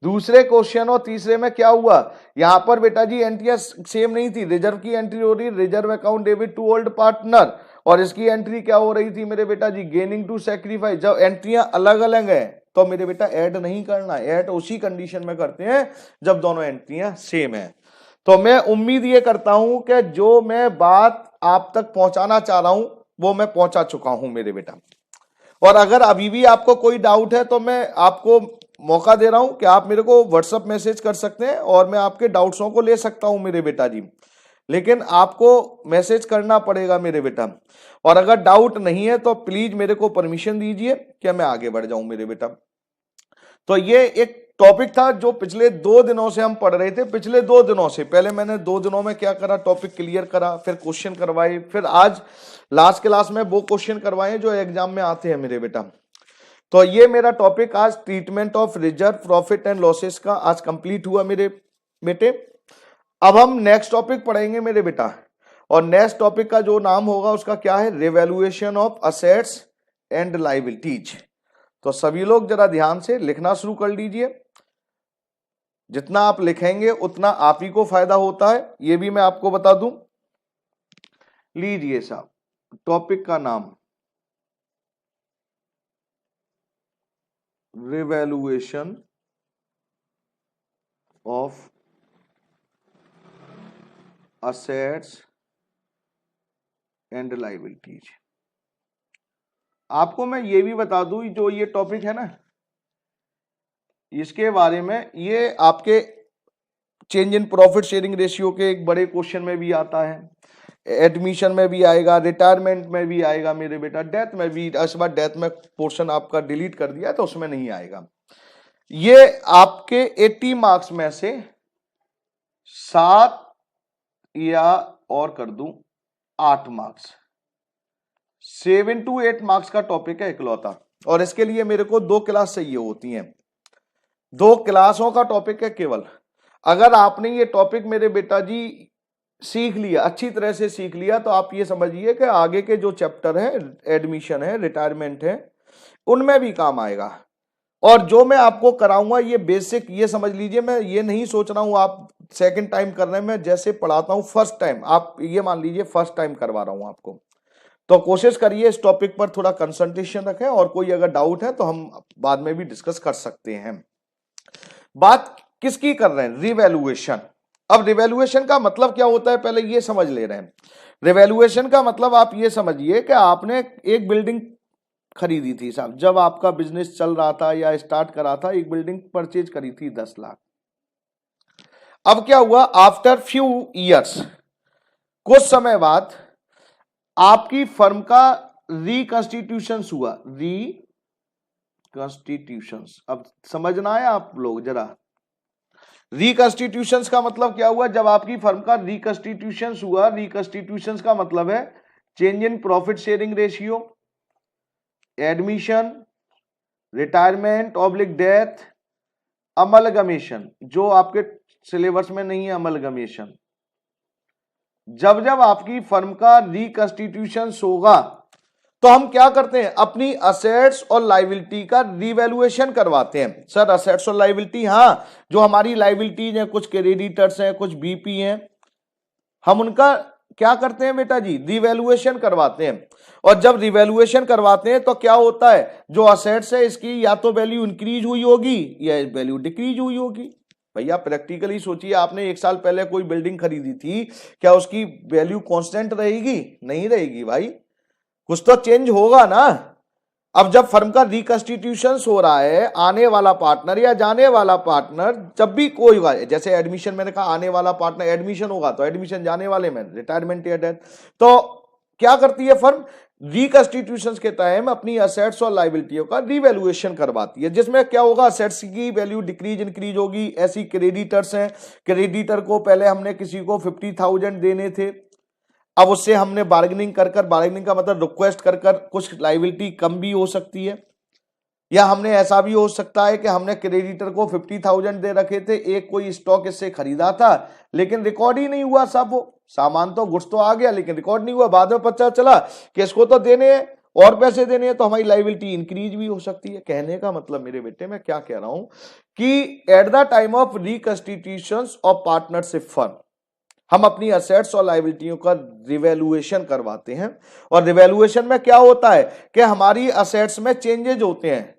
दूसरे क्वेश्चन और तीसरे में क्या हुआ, यहां पर बेटा जी एंट्रियां सेम नहीं थी, रिजर्व की एंट्री हो रही reserve account debit to old partner, और इसकी एंट्री क्या हो रही थी मेरे बेटा जी गेनिंग टू सैक्रिफाइस, जब एंट्रियां अलग अलग है तो मेरे बेटा ऐड नहीं करना, ऐड उसी कंडीशन में करते हैं जब दोनों एंट्रियां सेम है। तो मैं उम्मीद ये करता हूं कि जो मैं बात आप तक पहुंचाना चाह रहा हूं वो मैं पहुंचा चुका हूं मेरे बेटा, और अगर अभी भी आपको कोई डाउट है तो मैं आपको मौका दे रहा हूं कि आप मेरे को व्हाट्सएप मैसेज कर सकते हैं और मैं आपके डाउट्सों को ले सकता हूं मेरे बेटा जी, लेकिन आपको मैसेज करना पड़ेगा मेरे बेटा, और अगर डाउट नहीं है तो प्लीज मेरे को परमिशन दीजिए कि मैं आगे बढ़ जाऊं मेरे बेटा। तो ये एक टॉपिक था जो पिछले 2 दिनों से हम पढ़ रहे थे, पिछले 2 दिनों से, पहले मैंने 2 दिनों में क्या करा टॉपिक क्लियर करा, फिर क्वेश्चन करवाए, फिर आज लास्ट क्लास में वो क्वेश्चन करवाए जो एग्जाम में आते हैं मेरे बेटा। तो ये मेरा टॉपिक आज treatment of reserve profit and losses का आज कंप्लीट हुआ मेरे बेटे। अब हम नेक्स्ट टॉपिक पढ़ेंगे मेरे बेटा, और नेक्स्ट टॉपिक का जो नाम होगा उसका क्या है, revaluation of assets and liabilities. तो सभी लोग जरा ध्यान से लिखना शुरू कर लीजिए। जितना आप लिखेंगे उतना आप ही को फायदा होता है, ये भी मैं आपको बता दूं। लीजिए साहब, टॉपिक का नाम revaluation of assets and liabilities. आपको मैं ये भी बता दूं, जो ये टॉपिक है ना, इसके बारे में ये आपके change in profit sharing ratio के एक बड़े क्वेश्चन में भी आता है, एडमिशन में भी आएगा, रिटायरमेंट में भी आएगा मेरे बेटा, डेथ में भी। इस बार डेथ में पोर्शन आपका डिलीट कर दिया तो उसमें नहीं आएगा। ये आपके 80 मार्क्स में से 7 या और कर दूं 8 मार्क्स, 7 to 8 मार्क्स का टॉपिक है इकलौता। और इसके लिए मेरे को 2 क्लास चाहिए होती हैं, 2 क्लासों का टॉपिक है केवल। अगर आपने ये टॉपिक मेरे बेटा जी सीख लिया, अच्छी तरह से सीख लिया, तो आप ये समझिए कि आगे के जो चैप्टर है, एडमिशन है, रिटायरमेंट है, उनमें भी काम आएगा। और जो मैं आपको कराऊंगा ये बेसिक, ये समझ लीजिए, मैं ये नहीं सोच रहा हूं आप सेकंड टाइम कर रहे हैं, मैं जैसे पढ़ाता हूं फर्स्ट टाइम, आप ये मान लीजिए फर्स्ट टाइम करवा रहा हूं आपको। तो कोशिश करिए इस टॉपिक पर थोड़ा कंसंट्रेशन रखें, और कोई अगर डाउट है तो हम बाद में भी डिस्कस कर सकते हैं। बात किसकी कर रहे हैं? रिवैल्यूएशन। अब रिवैल्यूएशन का मतलब क्या होता है पहले ये समझ ले रहे हैं। रिवैल्यूएशन का मतलब आप ये समझिए कि आपने एक बिल्डिंग खरीदी थी साहब, जब आपका बिजनेस चल रहा था या स्टार्ट करा था, एक बिल्डिंग परचेज करी थी 10 लाख। अब क्या हुआ, आफ्टर फ्यू ईयर्स, कुछ समय बाद आपकी फर्म का रिकंस्टिट्यूशन हुआ। रिकंस्टिट्यूशन, अब समझना है आप लोग जरा। रिकंस्टिट्यूशन का मतलब क्या हुआ, जब आपकी फर्म का रिकंस्टिट्यूशन हुआ, रिकंस्टिट्यूशन का मतलब है change in profit sharing ratio, admission, retirement oblique death, amalgamation, जो आपके सिलेबस में नहीं है अमलगमेशन। जब जब आपकी फर्म का रिकंस्टिट्यूशन होगा तो हम क्या करते हैं, अपनी असेट्स और लायबिलिटी का रिवैल्यूएशन करवाते हैं। सर असेट्स और लायबिलिटी, हाँ, जो हमारी लायबिलिटीज हैं, कुछ क्रेडिटर्स हैं, कुछ बीपी हैं, हम उनका क्या करते हैं बेटा जी, रिवैल्यूएशन करवाते हैं। और जब रिवैल्यूएशन करवाते हैं तो क्या होता है, जो असेट्स है इसकी या तो वैल्यू इंक्रीज हुई होगी या वैल्यू डिक्रीज हुई होगी। भैया प्रैक्टिकली सोचिए, आपने 1 साल पहले कोई बिल्डिंग खरीदी थी, क्या उसकी वैल्यू कांस्टेंट रहेगी? नहीं रहेगी भाई, कुछ तो चेंज होगा ना। अब जब फर्म का रिकंस्टिट्यूशन हो रहा है, आने वाला पार्टनर या जाने वाला पार्टनर जब भी कोई होगा, जैसे एडमिशन मैंने कहा, आने वाला पार्टनर एडमिशन होगा तो एडमिशन, जाने वाले में रिटायरमेंट या डेथ, तो क्या करती है फर्म, रिकंस्टिट्यूशन के टाइम अपनी असेट्स और लायबिलिटियों का रिवैल्यूएशन करवाती है, जिसमें क्या होगा, असेट्स की वैल्यू डिक्रीज इंक्रीज होगी। ऐसी क्रेडिटर्स हैं, क्रेडिटर को पहले हमने किसी को 50,000 देने थे, अब उससे हमने बार्गेनिंग कर, बार्गेनिंग का मतलब रिक्वेस्ट कर कुछ लायबिलिटी कम भी हो सकती है, या हमने ऐसा भी हो सकता है कि हमने क्रेडिटर को 50,000 दे रखे थे, एक कोई स्टॉक इससे खरीदा था लेकिन रिकॉर्ड ही नहीं हुआ साहब, वो सामान तो गुड्स तो आ गया लेकिन रिकॉर्ड नहीं हुआ, बाद में पता चला कि इसको तो देने हैं और पैसे देने हैं, तो हमारी लायबिलिटी इंक्रीज भी हो सकती है। कहने का मतलब मेरे बेटे, मैं क्या कह रहा हूं कि at the time of reconstitution of partnership firm, हम अपनी असेट्स और लायबिलिटियों का रिवैल्यूएशन करवाते हैं। और रिवैल्यूएशन में क्या होता है कि हमारी असेट्स में चेंजेज होते हैं,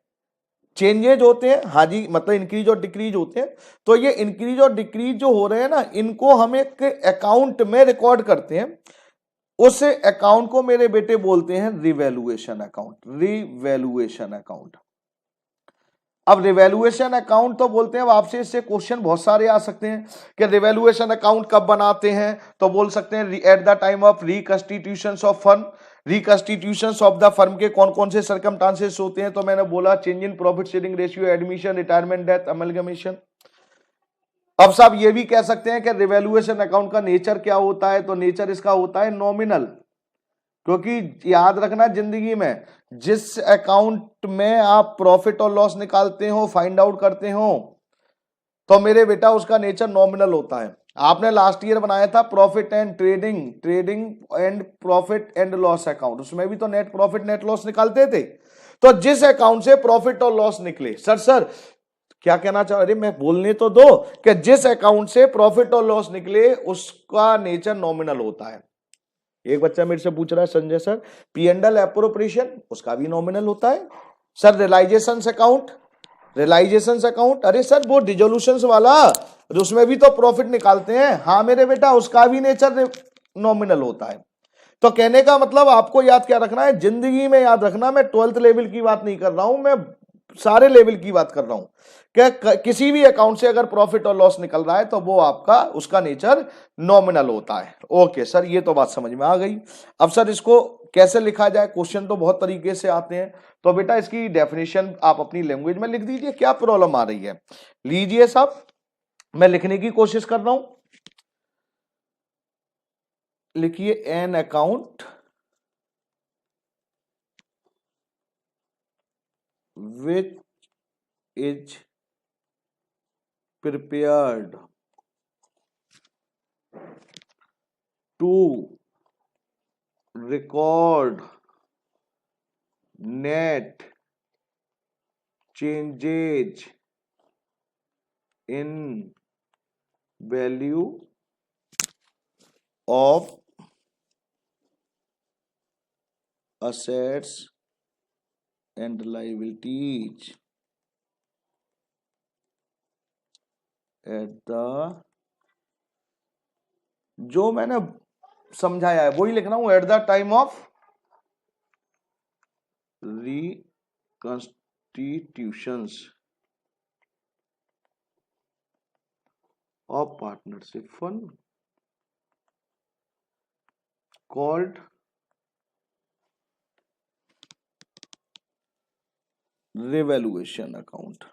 हाँ जी, मतलब इंक्रीज और डिक्रीज होते हैं। तो ये इंक्रीज और डिक्रीज जो हो रहे हैं ना, इनको हम एक अकाउंट में रिकॉर्ड करते हैं, उस अकाउंट को मेरे बेटे बोलते हैं रिवैल्यूएशन अकाउंट। रिवैल्यूएशन अकाउंट, अब रिवैल्यूएशन अकाउंट तो बोलते हैं, अब आपसे इससे क्वेश्चन बहुत सारे आ सकते हैं कि रिवैल्यूएशन अकाउंट कब बनाते हैं, तो बोल सकते हैं at the time of reconstitution of firm. Reconstitution of the firm के कौन कौन से सर्कमस्टांसेस होते हैं, तो मैंने बोला change in profit sharing ratio, admission, retirement, death, amalgamation. अब साहब ये भी कह सकते हैं कि रिवैल्यूएशन अकाउंट का नेचर क्या होता है, तो नेचर इसका होता है नॉमिनल, क्योंकि याद रखना जिंदगी में जिस अकाउंट में आप प्रॉफिट और लॉस निकालते हो, फाइंड आउट करते हो, तो मेरे बेटा उसका नेचर नॉमिनल होता है। आपने लास्ट ईयर बनाया था profit and trading and profit and loss account, उसमें भी तो नेट प्रॉफिट नेट लॉस निकालते थे। तो जिस अकाउंट से प्रॉफिट और लॉस निकले, सर क्या कहना चाह रहे, मैं बोलने तो दो, कि जिस अकाउंट से प्रॉफिट और लॉस निकले उसका नेचर नॉमिनल होता है। एक बच्चा मेरे से पूछ रहा है, Sanjay sir P and L appropriation उसका भी नॉमिनल होता है। Sir realisation account, realisation account, अरे सर वो डिसोल्यूशन वाला, उसमें भी तो प्रॉफिट निकालते हैं। हाँ मेरे बेटा, उसका भी नेचर नॉमिनल होता है। तो कहने का मतलब आपको याद क्या रखना है, जिंदगी में याद रखना, मैं 12th लेवल की बात नहीं कर रहा हूं, मैं सारे लेवल की बात कर रहा हूं कि किसी भी अकाउंट से अगर प्रॉफिट और लॉस निकल रहा है तो वो आपका, उसका नेचर नॉमिनल होता है। ओके सर, ये तो बात समझ में आ गई। अब सर इसको कैसे लिखा जाए, क्वेश्चन तो बहुत तरीके से आते हैं। तो बेटा इसकी डेफिनेशन आप अपनी लैंग्वेज में लिख दीजिए, क्या प्रॉब्लम आ रही है। लीजिए साहब, मैं लिखने की कोशिश कर रहा हूं, लिखिए an account which is prepared to record net changes in value of assets and liabilities at the, जो मैंने समझाया है वही लिख रहा हूं, at the time of reconstitutions of partnership fund called revaluation account.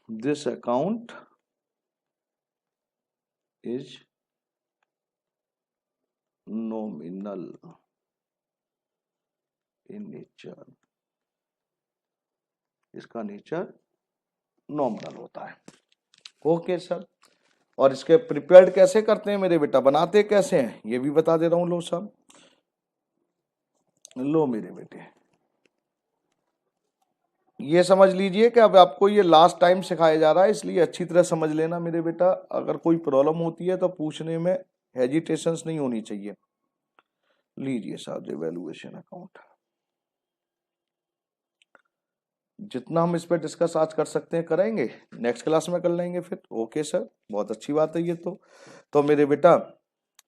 This account is nominal in nature. इसका nature nominal होता है। ओके सर, और इसके प्रिपेयर्ड कैसे करते हैं मेरे बेटा, बनाते कैसे हैं ये भी बता दे रहा हूं। लो साहब, लो मेरे बेटे, ये समझ लीजिए कि अब आपको ये लास्ट टाइम सिखाया जा रहा है, इसलिए अच्छी तरह समझ लेना मेरे बेटा। अगर कोई प्रॉब्लम होती है तो पूछने में हेजिटेशंस नहीं होनी चाहिए। लीजिए साहब, रिवैल्यूएशन अकाउंट, जितना हम इस पर डिस्कस आज कर सकते हैं करेंगे, नेक्स्ट क्लास में कर लेंगे फिर। ओके सर, बहुत अच्छी बात है ये तो मेरे बेटा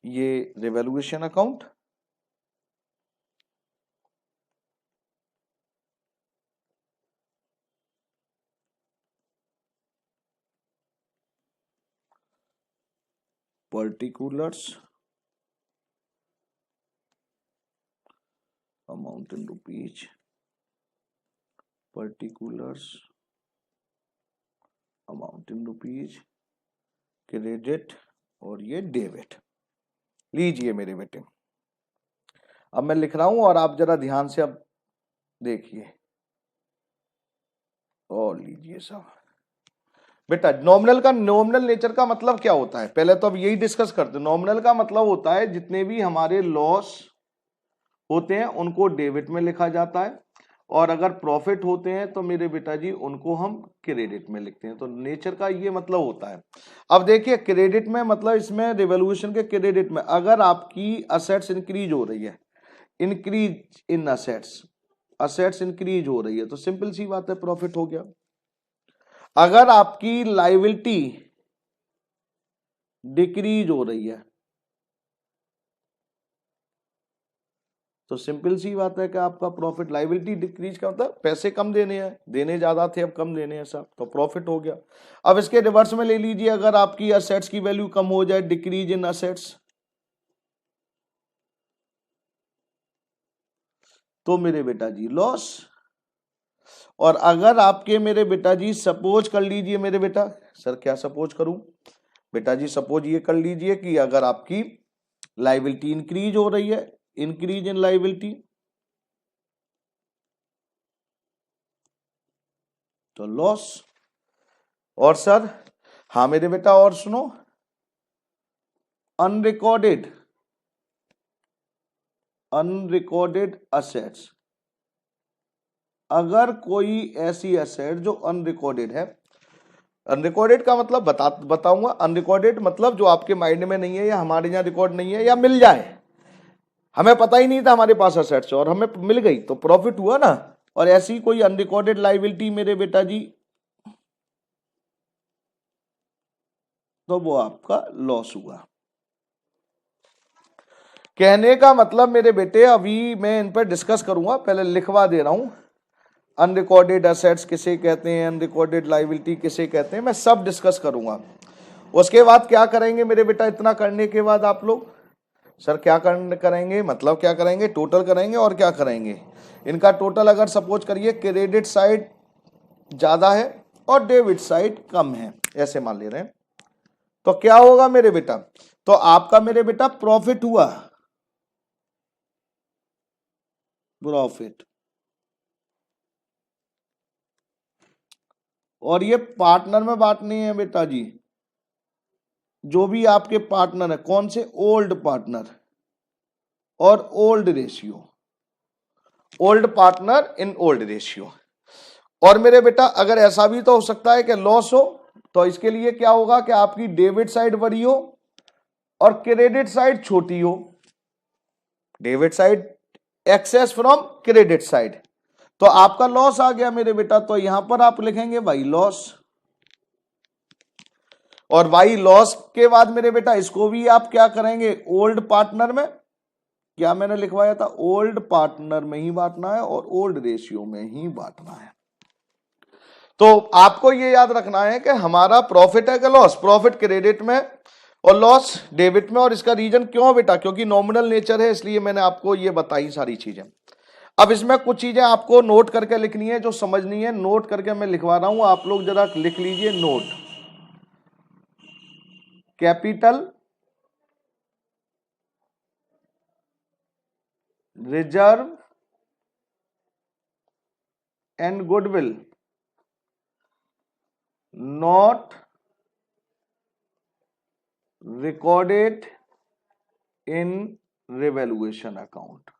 ये revaluation account particulars amount in rupees, particulars amount in rupees, credit और ये डेबिट। लीजिए मेरे बेटे, अब मैं लिख रहा हूं और आप जरा ध्यान से अब देखिए। और लीजिए साहब बेटा, नॉमिनल नेचर का मतलब क्या होता है, पहले तो अब यही डिस्कस करते हैं। नॉमिनल का मतलब होता है जितने भी हमारे लॉस होते हैं उनको डेबिट में लिखा जाता है, और अगर प्रॉफिट होते हैं तो मेरे बेटा जी उनको हम क्रेडिट में लिखते हैं। तो नेचर का ये मतलब होता है। अब देखिए क्रेडिट में मतलब, इसमें रिवॉल्यूशन के क्रेडिट में अगर आपकी असेट्स इंक्रीज हो रही है, increase in assets, assets increase हो रही है तो सिंपल सी बात है प्रॉफिट हो गया। अगर आपकी लायबिलिटी डिक्रीज हो रही है तो सिंपल सी बात है कि आपका प्रॉफिट, लायबिलिटी डिक्रीज का मतलब पैसे कम देने हैं, देने ज्यादा थे अब कम देने हैं साहब, तो प्रॉफिट हो गया। अब इसके रिवर्स में ले लीजिए, अगर आपकी असेट्स की वैल्यू कम हो जाए, डिक्रीज इन असेट्स, तो मेरे बेटा जी लॉस। और अगर आपके मेरे बेटा जी, सपोज कर लीजिए मेरे बेटा, सर क्या सपोज करूं बेटा जी, सपोज ये कर लीजिए कि अगर आपकी लायबिलिटी इंक्रीज हो रही है, इंक्रीज इन लायबिलिटी, तो लॉस। और सर, हाँ मेरे बेटा, और सुनो, अनरिकॉर्डेड अनरिकॉर्डेड असेट्स, अगर कोई ऐसी एसेट जो अनरिकॉर्डेड है, अनरिकॉर्डेड का मतलब बताऊंगा। अनरिकॉर्डेड मतलब जो आपके माइंड में नहीं है या हमारे यहाँ रिकॉर्ड नहीं है या मिल जाए, हमें पता ही नहीं था हमारे पास असेट्स और हमें मिल गई तो प्रॉफिट हुआ ना। और ऐसी कोई अनरिकॉर्डेड लायबिलिटी मेरे बेटा जी, तो वो आपका लॉस हुआ। कहने का मतलब मेरे बेटे, अभी मैं इन पर डिस्कस करूंगा, पहले लिखवा दे रहा हूं। अनरिकॉर्डेड असेट्स किसे कहते हैं, अनरिकॉर्डेड लायबिलिटी किसे कहते हैं, मैं सब डिस्कस करूंगा। उसके बाद क्या करेंगे मेरे बेटा, इतना करने के बाद आप लोग सर क्या करेंगे, मतलब क्या करेंगे, टोटल करेंगे और क्या करेंगे, इनका टोटल अगर सपोज करिए क्रेडिट साइड ज्यादा है और डेबिट साइड कम है, ऐसे मान ले रहे हैं, तो क्या होगा मेरे बेटा, तो आपका मेरे बेटा प्रॉफिट हुआ, प्रॉफिट। और ये पार्टनर में बांटनी है बेटा जी, जो भी आपके पार्टनर है, कौन से, ओल्ड पार्टनर और old ratio, old partner in old ratio. और मेरे बेटा अगर ऐसा भी तो हो सकता है कि लॉस हो, तो इसके लिए क्या होगा कि आपकी डेबिट साइड बड़ी हो और क्रेडिट साइड छोटी हो, debit side excess from credit side, तो आपका लॉस आ गया मेरे बेटा। तो यहां पर आप लिखेंगे भाई लॉस, और भाई लॉस के बाद मेरे बेटा इसको भी आप क्या करेंगे, ओल्ड पार्टनर में, क्या मैंने लिखवाया था, ओल्ड पार्टनर में ही बांटना है और ओल्ड रेशियो में ही बांटना है। तो आपको ये याद रखना है कि हमारा प्रॉफिट है कि लॉस, प्रॉफिट क्रेडिट में और लॉस डेबिट में। और इसका रीजन क्यों बेटा, क्योंकि नॉमिनल नेचर है, इसलिए मैंने आपको ये बताई सारी चीजें। अब इसमें कुछ चीजें आपको नोट करके लिखनी है, जो समझनी है नोट करके मैं लिखवा रहा हूं, आप लोग जरा लिख लीजिए note. Capital, reserve and goodwill not recorded in revaluation account.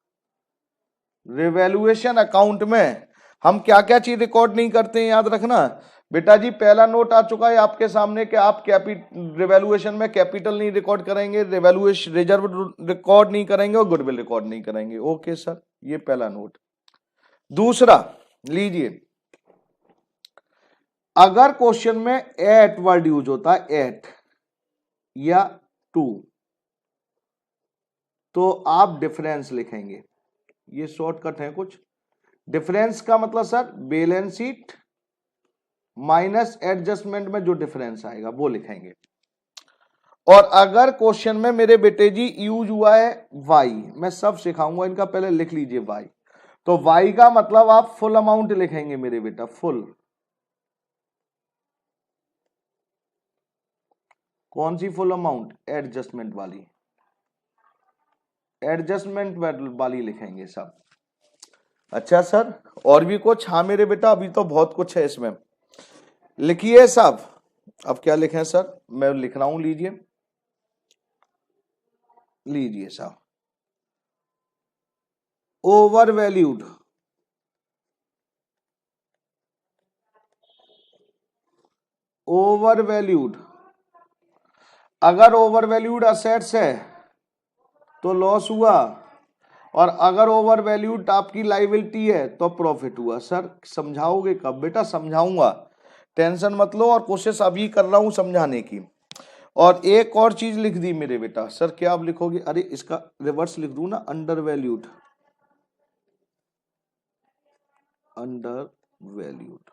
Revaluation account में हम क्या क्या चीज रिकॉर्ड नहीं करते हैं, याद रखना बेटा जी। पहला नोट आ चुका है आपके सामने कि आप रिवैल्यूएशन में कैपिटल नहीं रिकॉर्ड करेंगे, रिवैल्यूएशन रिजर्व रिकॉर्ड नहीं करेंगे और गुडविल रिकॉर्ड नहीं करेंगे। ओके सर, ये पहला नोट। दूसरा लीजिए, अगर क्वेश्चन में एट वर्ड यूज होता है, एट या टू, तो आप डिफरेंस लिखेंगे। ये शॉर्टकट है कुछ। डिफरेंस का मतलब sir balance sheet minus adjustment में जो डिफरेंस आएगा वो लिखेंगे। और अगर क्वेश्चन में मेरे बेटे जी यूज हुआ है वाई, मैं सब सिखाऊंगा, इनका पहले लिख लीजिए वाई, तो वाई का मतलब आप फुल अमाउंट लिखेंगे मेरे बेटा, फुल। कौन सी फुल अमाउंट, एडजस्टमेंट वाली, एडजस्टमेंट वाली लिखेंगे सब। अच्छा सर और भी कुछ, हाँ मेरे बेटा अभी तो बहुत कुछ है इसमें, लिखिए सब। अब क्या लिखें सर, मैं लिख रहा हूं, लीजिए लीजिए साहब। ओवर वैल्यूड, ओवर वैल्यूड, अगर ओवर वैल्यूड असेट्स है तो लॉस हुआ, और अगर ओवर वैल्यूड आपकी लायबिलिटी है तो प्रॉफिट हुआ। सर समझाओगे कब बेटा, समझाऊंगा, टेंशन मत लो, और कोशिश अभी कर रहा हूं समझाने की। और एक और चीज लिख दी मेरे बेटा, सर क्या आप लिखोगे, अरे इसका रिवर्स लिख दूं ना, अंडर वैल्यूड, अंडर वैल्यूड।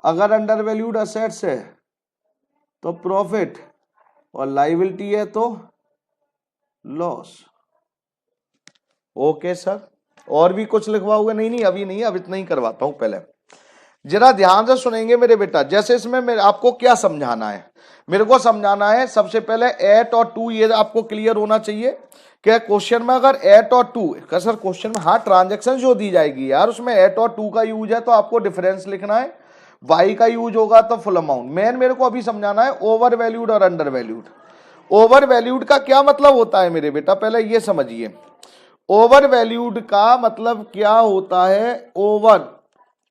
अगर अंडर वैल्यूड असेट्स है तो प्रॉफिट, और लायबिलिटी है तो लॉस। ओके सर, और भी कुछ लिखवाओगे, नहीं नहीं अभी नहीं, अब इतना ही करवाता हूं। पहले जरा ध्यान से सुनेंगे मेरे बेटा, जैसे इसमें मेरे आपको क्या समझाना है, मेरे को समझाना है सबसे पहले एट और टू, ये आपको क्लियर होना चाहिए कि क्वेश्चन में अगर एट और टू का, सर क्वेश्चन में हाँ ट्रांजैक्शन जो दी जाएगी यार उसमें एट और टू का यूज है तो आपको डिफरेंस लिखना है, वाई का यूज होगा तो फुल अमाउंट। मेन मेरे को अभी समझाना है ओवर वैल्यूड और अंडर वैल्यूड। ओवर वैल्यूड का क्या मतलब होता है मेरे बेटा, पहले ये समझिए। ओवर वैल्यूड का मतलब क्या होता है? ओवर,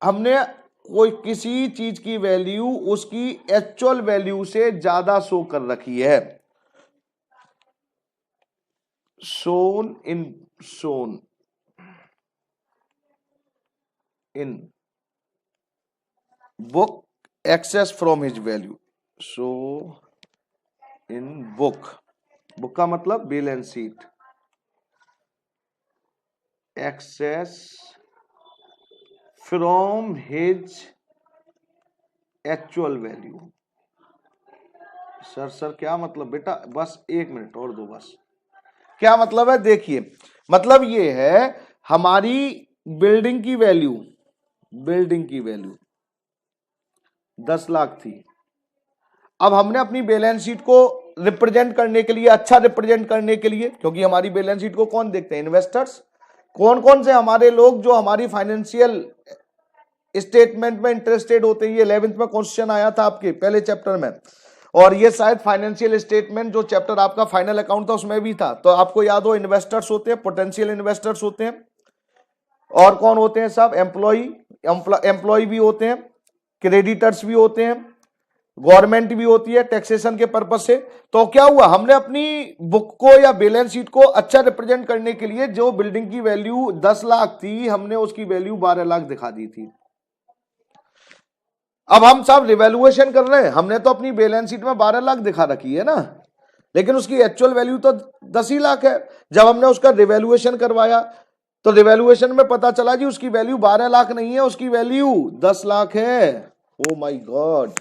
हमने कोई किसी चीज की वैल्यू उसकी एक्चुअल वैल्यू से ज्यादा शो कर रखी है। shown in book excess from his value, show in book का मतलब balance sheet, excess from his actual value। Sir क्या मतलब बेटा, बस 1 मिनट और दो बस। क्या मतलब है? देखिए, मतलब ये है हमारी बिल्डिंग की वैल्यू 10 लाख थी। अब हमने अपनी बैलेंस शीट को रिप्रेजेंट करने के लिए, अच्छा रिप्रेजेंट करने के लिए, क्योंकि हमारी बैलेंस शीट को कौन देखते हैं? इन्वेस्टर्स। कौन कौन से हमारे लोग जो हमारी फाइनेंशियल स्टेटमेंट में इंटरेस्टेड होते हैं? ये 11th में क्वेश्चन आया था आपके पहले चैप्टर में, और ये शायद फाइनेंशियल स्टेटमेंट जो चैप्टर आपका फाइनल अकाउंट था उसमें भी था। तो आपको याद हो, इन्वेस्टर्स होते हैं, पोटेंशियल इन्वेस्टर्स होते हैं, और कौन होते हैं सब? एम्प्लॉय भी होते हैं, क्रेडिटर्स भी होते हैं, गवर्नमेंट भी होती है टैक्सेशन के पर्पज से। तो क्या हुआ, हमने अपनी बुक को या बैलेंस शीट को अच्छा रिप्रेजेंट करने के लिए जो बिल्डिंग की वैल्यू 10 लाख थी, हमने उसकी वैल्यू 12 लाख दिखा दी थी। अब हम सब रिवैल्यूएशन कर रहे हैं, हमने तो अपनी बैलेंस शीट में 12 लाख दिखा रखी है ना, लेकिन उसकी एक्चुअल वैल्यू तो 10 ही लाख है। जब हमने उसका रिवैल्यूएशन करवाया तो रिवैल्यूएशन में पता चला जी उसकी वैल्यू 12 लाख नहीं है, उसकी वैल्यू 10 लाख है। ओ माय गॉड,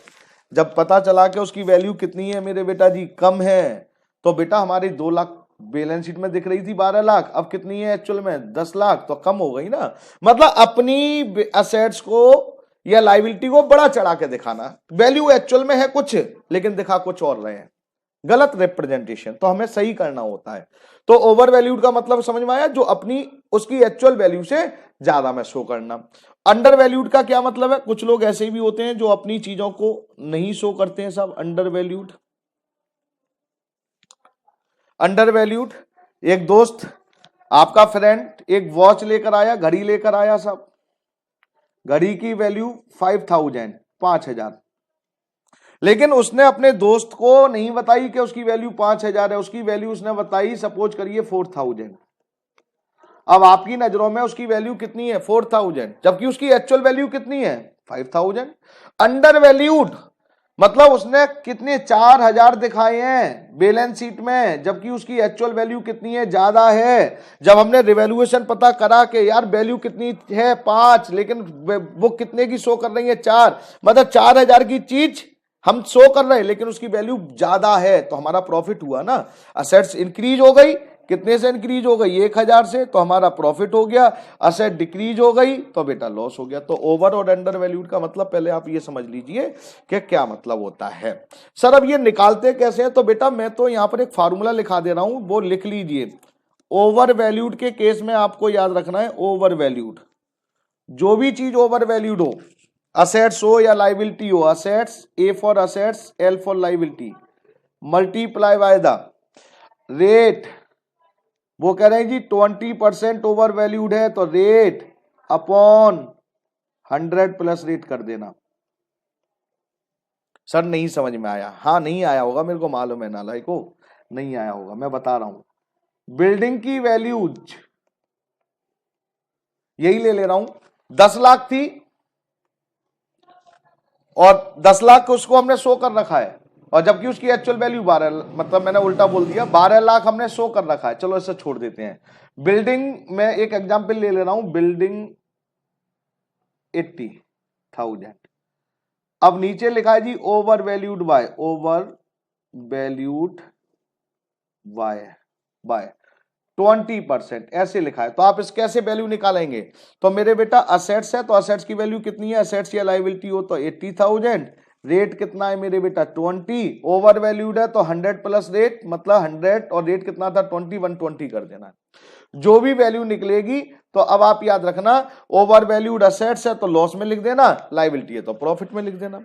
जब पता चला कि उसकी वैल्यू कितनी है मेरे बेटा जी, कम है, तो बेटा हमारी 2 लाख बैलेंस शीट में दिख रही थी 12 लाख, अब कितनी है एक्चुअल में? 10 लाख, तो कम हो गई ना। मतलब अपनी असेट्स को या लाइबिलिटी को बड़ा चढ़ा के दिखाना, वैल्यू एक्चुअल में है कुछ लेकिन दिखा कुछ और रहे हैं, गलत रिप्रेजेंटेशन, तो हमें सही करना होता है। तो ओवर वैल्यूड का मतलब समझ में आया? जो अपनी उसकी एक्चुअल वैल्यू से ज्यादा में शो करना। अंडर वैल्यूड का क्या मतलब है? कुछ लोग ऐसे भी होते हैं जो अपनी चीजों को नहीं शो करते हैं सब, अंडर वैल्यूड। अंडर वैल्यूड, एक दोस्त आपका फ्रेंड एक वॉच लेकर आया, घड़ी लेकर आया सब, घड़ी की वैल्यू 5,000, लेकिन उसने अपने दोस्त को नहीं बताई कि उसकी वैल्यू 5,000 है, उसकी वैल्यू उसने बताई सपोज करिए 4,000। अब आपकी नजरों में उसकी वैल्यू कितनी है? 4,000, जबकि उसकी एक्चुअल वैल्यू कितनी है? 5,000। अंडर वैल्यूड मतलब उसने कितने 4,000 दिखाए हैं बैलेंस शीट में, जबकि उसकी एक्चुअल वैल्यू कितनी है? ज्यादा है। जब हमने रिवैल्यूएशन पता करा कि यार वैल्यू कितनी है 5, लेकिन वो कितने की शो कर रही है? 4, मतलब 4,000 की चीज हम शो कर रहे हैं लेकिन उसकी वैल्यू ज्यादा है, तो हमारा प्रॉफिट हुआ ना। असेट्स इंक्रीज हो गई, कितने से इंक्रीज हो गई? 1,000 से, तो हमारा प्रॉफिट हो गया। असेट डिक्रीज हो गई तो बेटा लॉस हो गया। तो ओवर और अंडर वैल्यूड का मतलब पहले आप ये समझ लीजिए कि क्या मतलब होता है। सर अब ये निकालते कैसे हैं? तो बेटा मैं तो यहां पर एक फार्मूला लिखा दे रहा हूं, वो लिख लीजिए। ओवर वैल्यूड के केस में आपको याद रखना है, ओवर वैल्यूड, जो भी चीज ओवर वैल्यूड हो, असेट्स हो या लाइबिलिटी हो, assets, A for assets, L for liability, multiply by the rate. वो कह रहे हैं जी 20% ओवर वैल्यूड है तो रेट अपॉन 100 प्लस रेट कर देना। सर नहीं समझ में आया? हाँ नहीं आया होगा, मेरे को मालूम है, नालायक को नहीं आया होगा, मैं बता रहा हूं। बिल्डिंग की वैल्यूज यही ले रहा हूं, 10 लाख थी और 10 लाख को उसको हमने शो कर रखा है, और जबकि उसकी एक्चुअल वैल्यू 12, मतलब मैंने उल्टा बोल दिया, 12 लाख हमने शो कर रखा है। चलो इसे छोड़ देते हैं। बिल्डिंग में एक एग्जांपल ले रहा हूं, बिल्डिंग 80,000। अब नीचे लिखा है जी over valued by, over valued by 20%, ऐसे लिखा है। तो आप इस कैसे वैल्यू निकालेंगे? तो मेरे बेटा असेट्स है तो असेट्स की वैल्यू कितनी है? असेट्स या लायबिलिटी हो तो 80,000, रेट कितना है मेरे बेटा? 20, ओवर वैल्यूड है तो 100 प्लस रेट, मतलब 100, और रेट कितना था? 20, 120 कर देना। जो भी वैल्यू निकलेगी तो अब आप याद रखना, ओवर वैल्यूड असेट्स है तो लॉस में लिख देना, लाइबिलिटी है तो प्रॉफिट में लिख देना।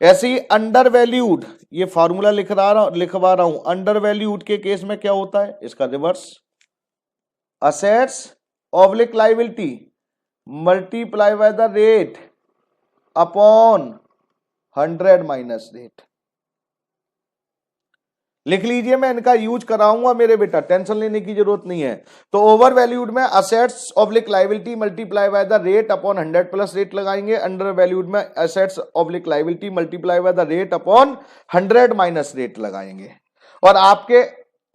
ऐसे ही अंडर वैल्यूड, ये फॉर्मूला लिखवा रहा हूं, अंडर वैल्यूड के केस में क्या होता है, इसका reverse, assets oblique liability multiply by the rate upon 100 minus rate. लिख लीजिए, मैं इनका यूज कराऊंगा मेरे बेटा, टेंशन लेने की जरूरत नहीं है। तो ओवर वैल्यूड में assets oblique liability multiply by the rate upon 100 plus rate लगाएंगे। अंडर वैल्यूड में assets oblique liability multiply by the rate upon 100 minus rate लगाएंगे। और आपके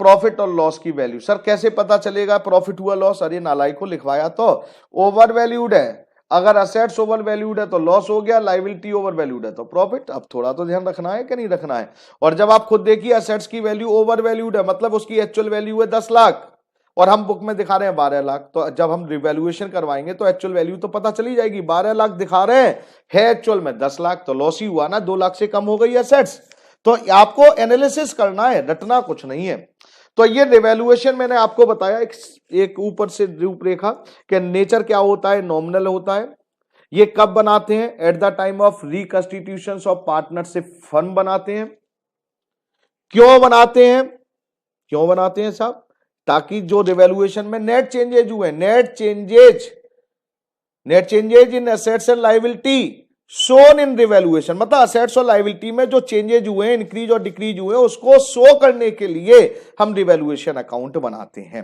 प्रॉफिट और लॉस की वैल्यू, सर कैसे पता चलेगा प्रॉफिट हुआ लॉस, अरे नालायक को लिखवाया तो, ओवर वैल्यूड है, अगर असेट्स ओवर वैल्यूड है तो लॉस हो गया, लाइबिलिटी ओवर वैल्यूड है तो प्रॉफिट। अब थोड़ा तो ध्यान रखना है कि नहीं रखना है। और जब आप खुद देखिए असेट्स की वैल्यू ओवर वैल्यूड है, मतलब उसकी एक्चुअल वैल्यू है 10 लाख और हम बुक में दिखा रहे हैं 12 लाख, तो जब हम रिवैल्यूएशन करवाएंगे तो एक्चुअल वैल्यू तो पता चली जाएगी। 12 लाख दिखा रहे हैं, है एक्चुअल में 10 लाख, तो लॉस ही हुआ ना, 2 लाख से कम हो गई असेट्स। तो आपको एनालिसिस करना है, रटना कुछ नहीं है। तो ये रिवैल्यूएशन मैंने आपको बताया, एक ऊपर से रूपरेखा कि नेचर क्या होता है, नॉमिनल होता है। ये कब बनाते हैं, at the time of reconstitution of partnership firm बनाते हैं। क्यों बनाते हैं, क्यों बनाते हैं साहब, ताकि जो रिवैल्यूएशन में नेट चेंजेज हुए, net changes in assets and liability shown in revaluation, मतलब असेट्स और लायबिलिटी में जो चेंजेज हुए, इंक्रीज और डिक्रीज हुए, उसको शो करने के लिए हम रिवैल्यूएशन अकाउंट बनाते हैं।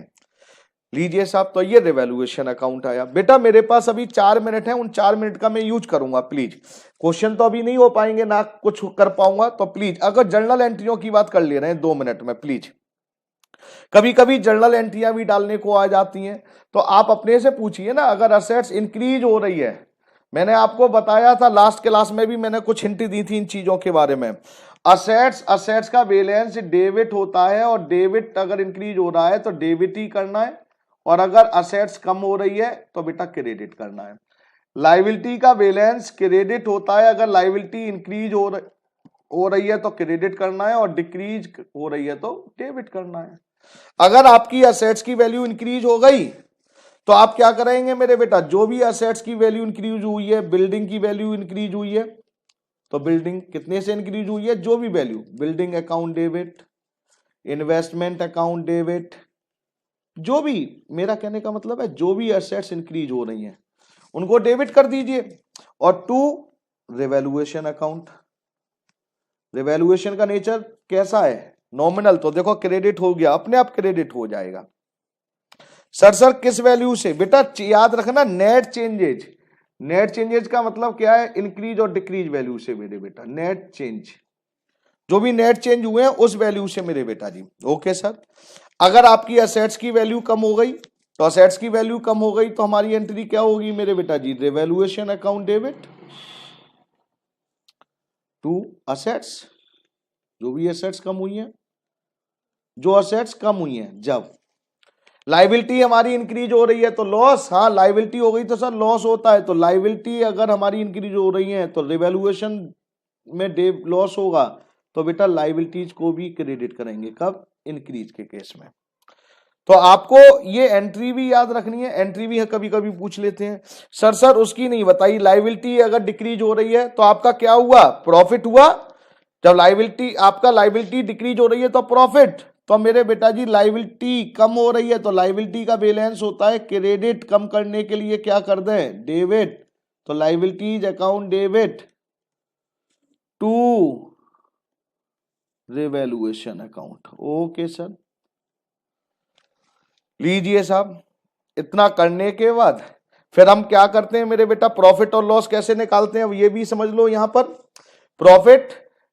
लीजिए साहब, तो ये रिवैल्यूएशन अकाउंट आया। बेटा मेरे पास अभी 4 मिनट है, उन 4 मिनट का मैं यूज करूंगा, प्लीज। क्वेश्चन तो अभी नहीं हो पाएंगे ना, कुछ कर पाऊंगा, तो प्लीज अगर जर्नल एंट्रियों की बात कर ले रहे हैं 2 मिनट में, प्लीज। कभी कभी जर्नल एंट्रियां भी डालने को आ जाती हैं, तो आप अपने से पूछिए ना, अगर असेट्स इंक्रीज हो रही है, मैंने आपको बताया था लास्ट क्लास में भी, मैंने कुछ हिंट दी थी इन चीजों के बारे में। असेट्स का बैलेंस डेबिट होता है, और डेबिट अगर इंक्रीज हो रहा है तो डेबिट ही करना है, और अगर असेट्स कम हो रही है तो बेटा क्रेडिट करना है। लायबिलिटी का बैलेंस क्रेडिट होता है, अगर लायबिलिटी इंक्रीज हो रही है तो क्रेडिट करना है, और डिक्रीज हो रही है तो डेबिट करना है। अगर आपकी असेट्स की वैल्यू इंक्रीज हो गई तो आप क्या करेंगे मेरे बेटा, जो भी असेट्स की वैल्यू इंक्रीज हुई है, बिल्डिंग की वैल्यू इंक्रीज हुई है, तो बिल्डिंग कितने से इंक्रीज हुई है, जो भी value, building account debit, investment account debit, जो भी, मेरा कहने का मतलब है जो भी एसेट्स इंक्रीज हो रही हैं उनको डेबिट कर दीजिए। और टू रिवैल्यूएशन अकाउंट, रिवैल्यूएशन का नेचर कैसा है, नॉमिनल, तो देखो क्रेडिट हो गया, अपने आप क्रेडिट हो जाएगा। सर किस वैल्यू से, बेटा याद रखना नेट चेंजेज, नेट चेंजेज का मतलब क्या है, इंक्रीज और डिक्रीज वैल्यू से मेरे बेटा, नेट चेंज, जो भी नेट चेंज हुए हैं उस वैल्यू से मेरे बेटा जी। ओके सर, अगर आपकी असेट्स की वैल्यू कम हो गई, तो असेट्स की वैल्यू कम हो गई तो हमारी एंट्री क्या होगी मेरे बेटा जी, revaluation account debit to assets, जो भी असेट्स कम हुई हैं, जो असेट्स कम हुई हैं। जब लायबिलिटी हमारी इंक्रीज हो रही है तो लॉस, हाँ लायबिलिटी हो गई तो सर लॉस होता है, तो लायबिलिटी अगर हमारी इंक्रीज हो रही है तो रिवैल्यूएशन में लॉस होगा, तो बेटा लायबिलिटीज को भी क्रेडिट करेंगे, कब, इंक्रीज के केस में। तो आपको ये एंट्री भी याद रखनी है, एंट्री भी कभी कभी पूछ लेते हैं, सर उसकी नहीं बताई, लायबिलिटी अगर डिक्रीज हो रही है तो आपका क्या हुआ, प्रॉफिट हुआ। जब लायबिलिटी, आपका लायबिलिटी डिक्रीज हो रही है तो प्रॉफिट, तो मेरे बेटा जी लायबिलिटी कम हो रही है तो लायबिलिटी का बैलेंस होता है क्रेडिट, कम करने के लिए क्या कर दें, डेबिट, तो liabilities account debit to revaluation account. Okay sir, लीजिए साहब, इतना करने के बाद फिर हम क्या करते हैं मेरे बेटा, प्रॉफिट और लॉस कैसे निकालते हैं, अब ये भी समझ लो। यहां पर प्रॉफिट,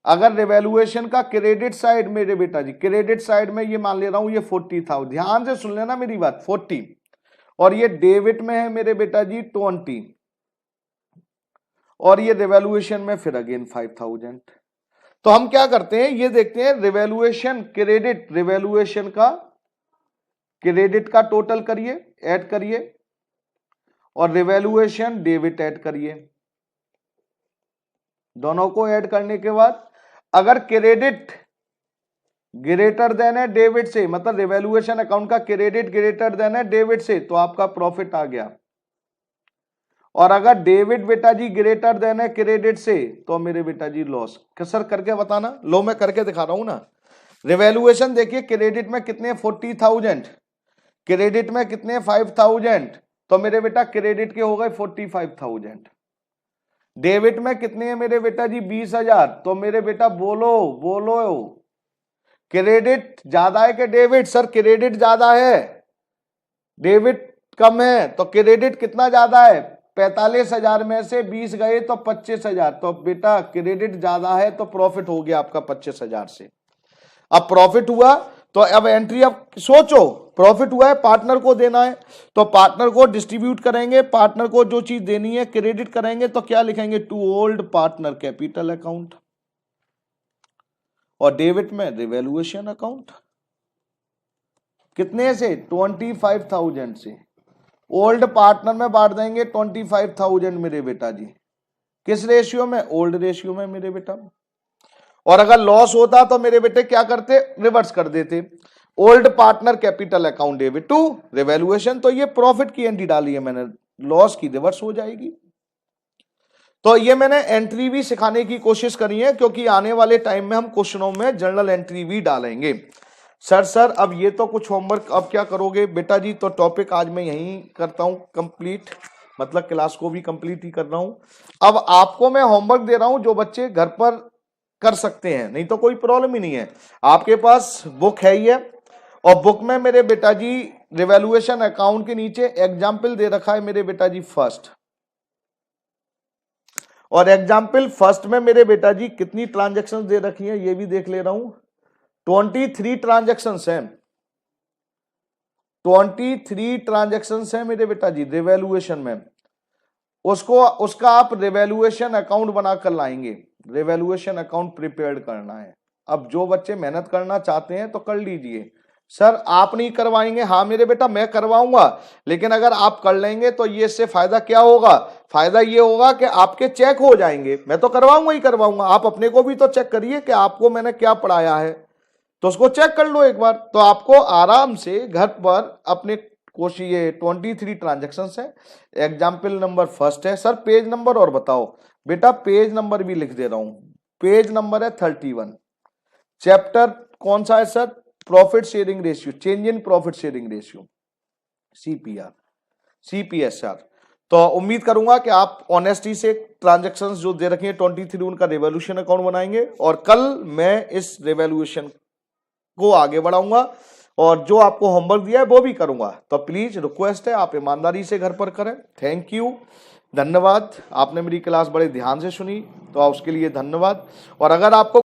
अगर रिवैल्यूएशन का क्रेडिट साइड मेरे बेटा जी, क्रेडिट साइड में ये मान ले रहा हूं ये 40 था, ध्यान से सुन लेना मेरी बात, 40, और ये डेबिट में है मेरे बेटा जी 20, और ये रिवैल्यूएशन में फिर अगेन 5000। तो हम क्या करते हैं, ये देखते हैं रिवैल्यूएशन क्रेडिट, रिवैल्यूएशन का क्रेडिट का टोटल करिए, ऐड करिए, और रिवैल्यूएशन डेबिट ऐड करिए। दोनों को ऐड करने के बाद अगर क्रेडिट ग्रेटर देन है डेबिट से, मतलब रिवैल्यूएशन अकाउंट का क्रेडिट ग्रेटर देन है डेबिट से, तो आपका प्रॉफिट आ गया। और अगर डेबिट बेटा जी ग्रेटर देन है क्रेडिट से, तो मेरे बेटा जी लॉस। सर करके बताना, लो मैं करके दिखा रहा हूं ना। रिवैल्यूएशन देखिए, क्रेडिट में कितने 40,000, क्रेडिट में कितने 5,000, तो मेरे बेटा क्रेडिट के हो गए 45,000। डेबिट में कितने हैं मेरे बेटा जी 20,000, तो मेरे बेटा बोलो बोलो, क्रेडिट ज्यादा है कि डेबिट? सर क्रेडिट ज्यादा है, डेबिट कम है, तो क्रेडिट कितना ज्यादा है? 45,000 में से 20 गए तो 25,000, तो बेटा क्रेडिट ज्यादा है तो प्रॉफिट हो गया आपका 25,000 से। अब प्रॉफिट हुआ तो अब एंट्री, अब सोचो प्रॉफिट हुआ है, पार्टनर को देना है, तो पार्टनर को डिस्ट्रीब्यूट करेंगे, पार्टनर को जो चीज देनी है क्रेडिट करेंगे, तो क्या लिखेंगे? To old partner capital account. और डेबिट में रिवैल्यूएशन अकाउंट, कितने से? 25,000 से। ओल्ड पार्टनर में बांट देंगे 25,000 मेरे बेटा जी, किस रेशियो में? ओल्ड रेशियो में मेरे बेटा। और अगर लॉस होता तो मेरे बेटे क्या करते? रिवर्स कर देते, old partner capital account debit to revaluation. तो ये प्रॉफिट की एंट्री डाली है मैंने, लॉस की रिवर्स हो जाएगी। तो ये मैंने एंट्री भी सिखाने की कोशिश करी है, क्योंकि आने वाले टाइम में हम क्वेश्चनों में जर्नल एंट्री भी डालेंगे। सर अब ये तो कुछ होमवर्क, अब क्या करोगे बेटा जी? तो टॉपिक आज मैं यहीं करता हूं कंप्लीट, मतलब क्लास को भी कंप्लीट ही कर रहा हूं। अब आपको मैं होमवर्क दे रहा हूं जो बच्चे घर पर कर सकते हैं, नहीं तो कोई प्रॉब्लम ही नहीं है। आपके पास बुक है ही है, और बुक में मेरे बेटा जी रिवैल्यूएशन अकाउंट के नीचे एग्जाम्पल दे रखा है मेरे बेटा जी फर्स्ट, और एग्जाम्पल फर्स्ट में मेरे बेटा जी कितनी ट्रांजैक्शंस दे रखी हैं ये भी देख ले रहा हूं। 23 ट्रांजैक्शंस हैं, 23 ट्रांजैक्शंस हैं मेरे बेटा जी रिवैल्यूएशन में। उसका आप रिवैल्यूएशन अकाउंट बनाकर लाएंगे, रिवैल्यूएशन अकाउंट प्रिपेयर करना है। अब जो बच्चे मेहनत करना चाहते हैं तो कर लीजिए। सर आप नहीं करवाएंगे? हाँ मेरे बेटा मैं करवाऊंगा, लेकिन अगर आप कर लेंगे तो ये इससे फायदा क्या होगा? फायदा ये होगा कि आपके चेक हो जाएंगे। मैं तो करवाऊंगा ही करवाऊंगा, आप अपने को भी तो चेक करिए कि आपको मैंने क्या पढ़ाया है, तो उसको चेक कर लो एक बार, तो आपको आराम से घर पर अपने कोशिश। ये 23 ट्रांजेक्शन है, एग्जाम्पल नंबर फर्स्ट है। सर पेज नंबर और बताओ बेटा, पेज नंबर भी लिख दे रहा हूं, पेज नंबर है 31। चैप्टर कौन सा है sir? Profit sharing ratio, change in profit sharing ratio, CPR CPSR. तो उम्मीद करूंगा कि आप ऑनेस्टी से ट्रांजैक्शंस जो दे रखे हैं 23 उनका रिवॉल्यूशन अकाउंट बनाएंगे, और कल मैं इस रिवॉल्यूशन को आगे बढ़ाऊंगा, और जो आपको होमवर्क दिया है वो भी करूंगा। तो प्लीज रिक्वेस्ट है आप ईमानदारी से घर पर करें। थैंक यू, धन्यवाद। आपने मेरी क्लास बड़े ध्यान से सुनी, तो उसके लिए धन्यवाद। और अगर आपको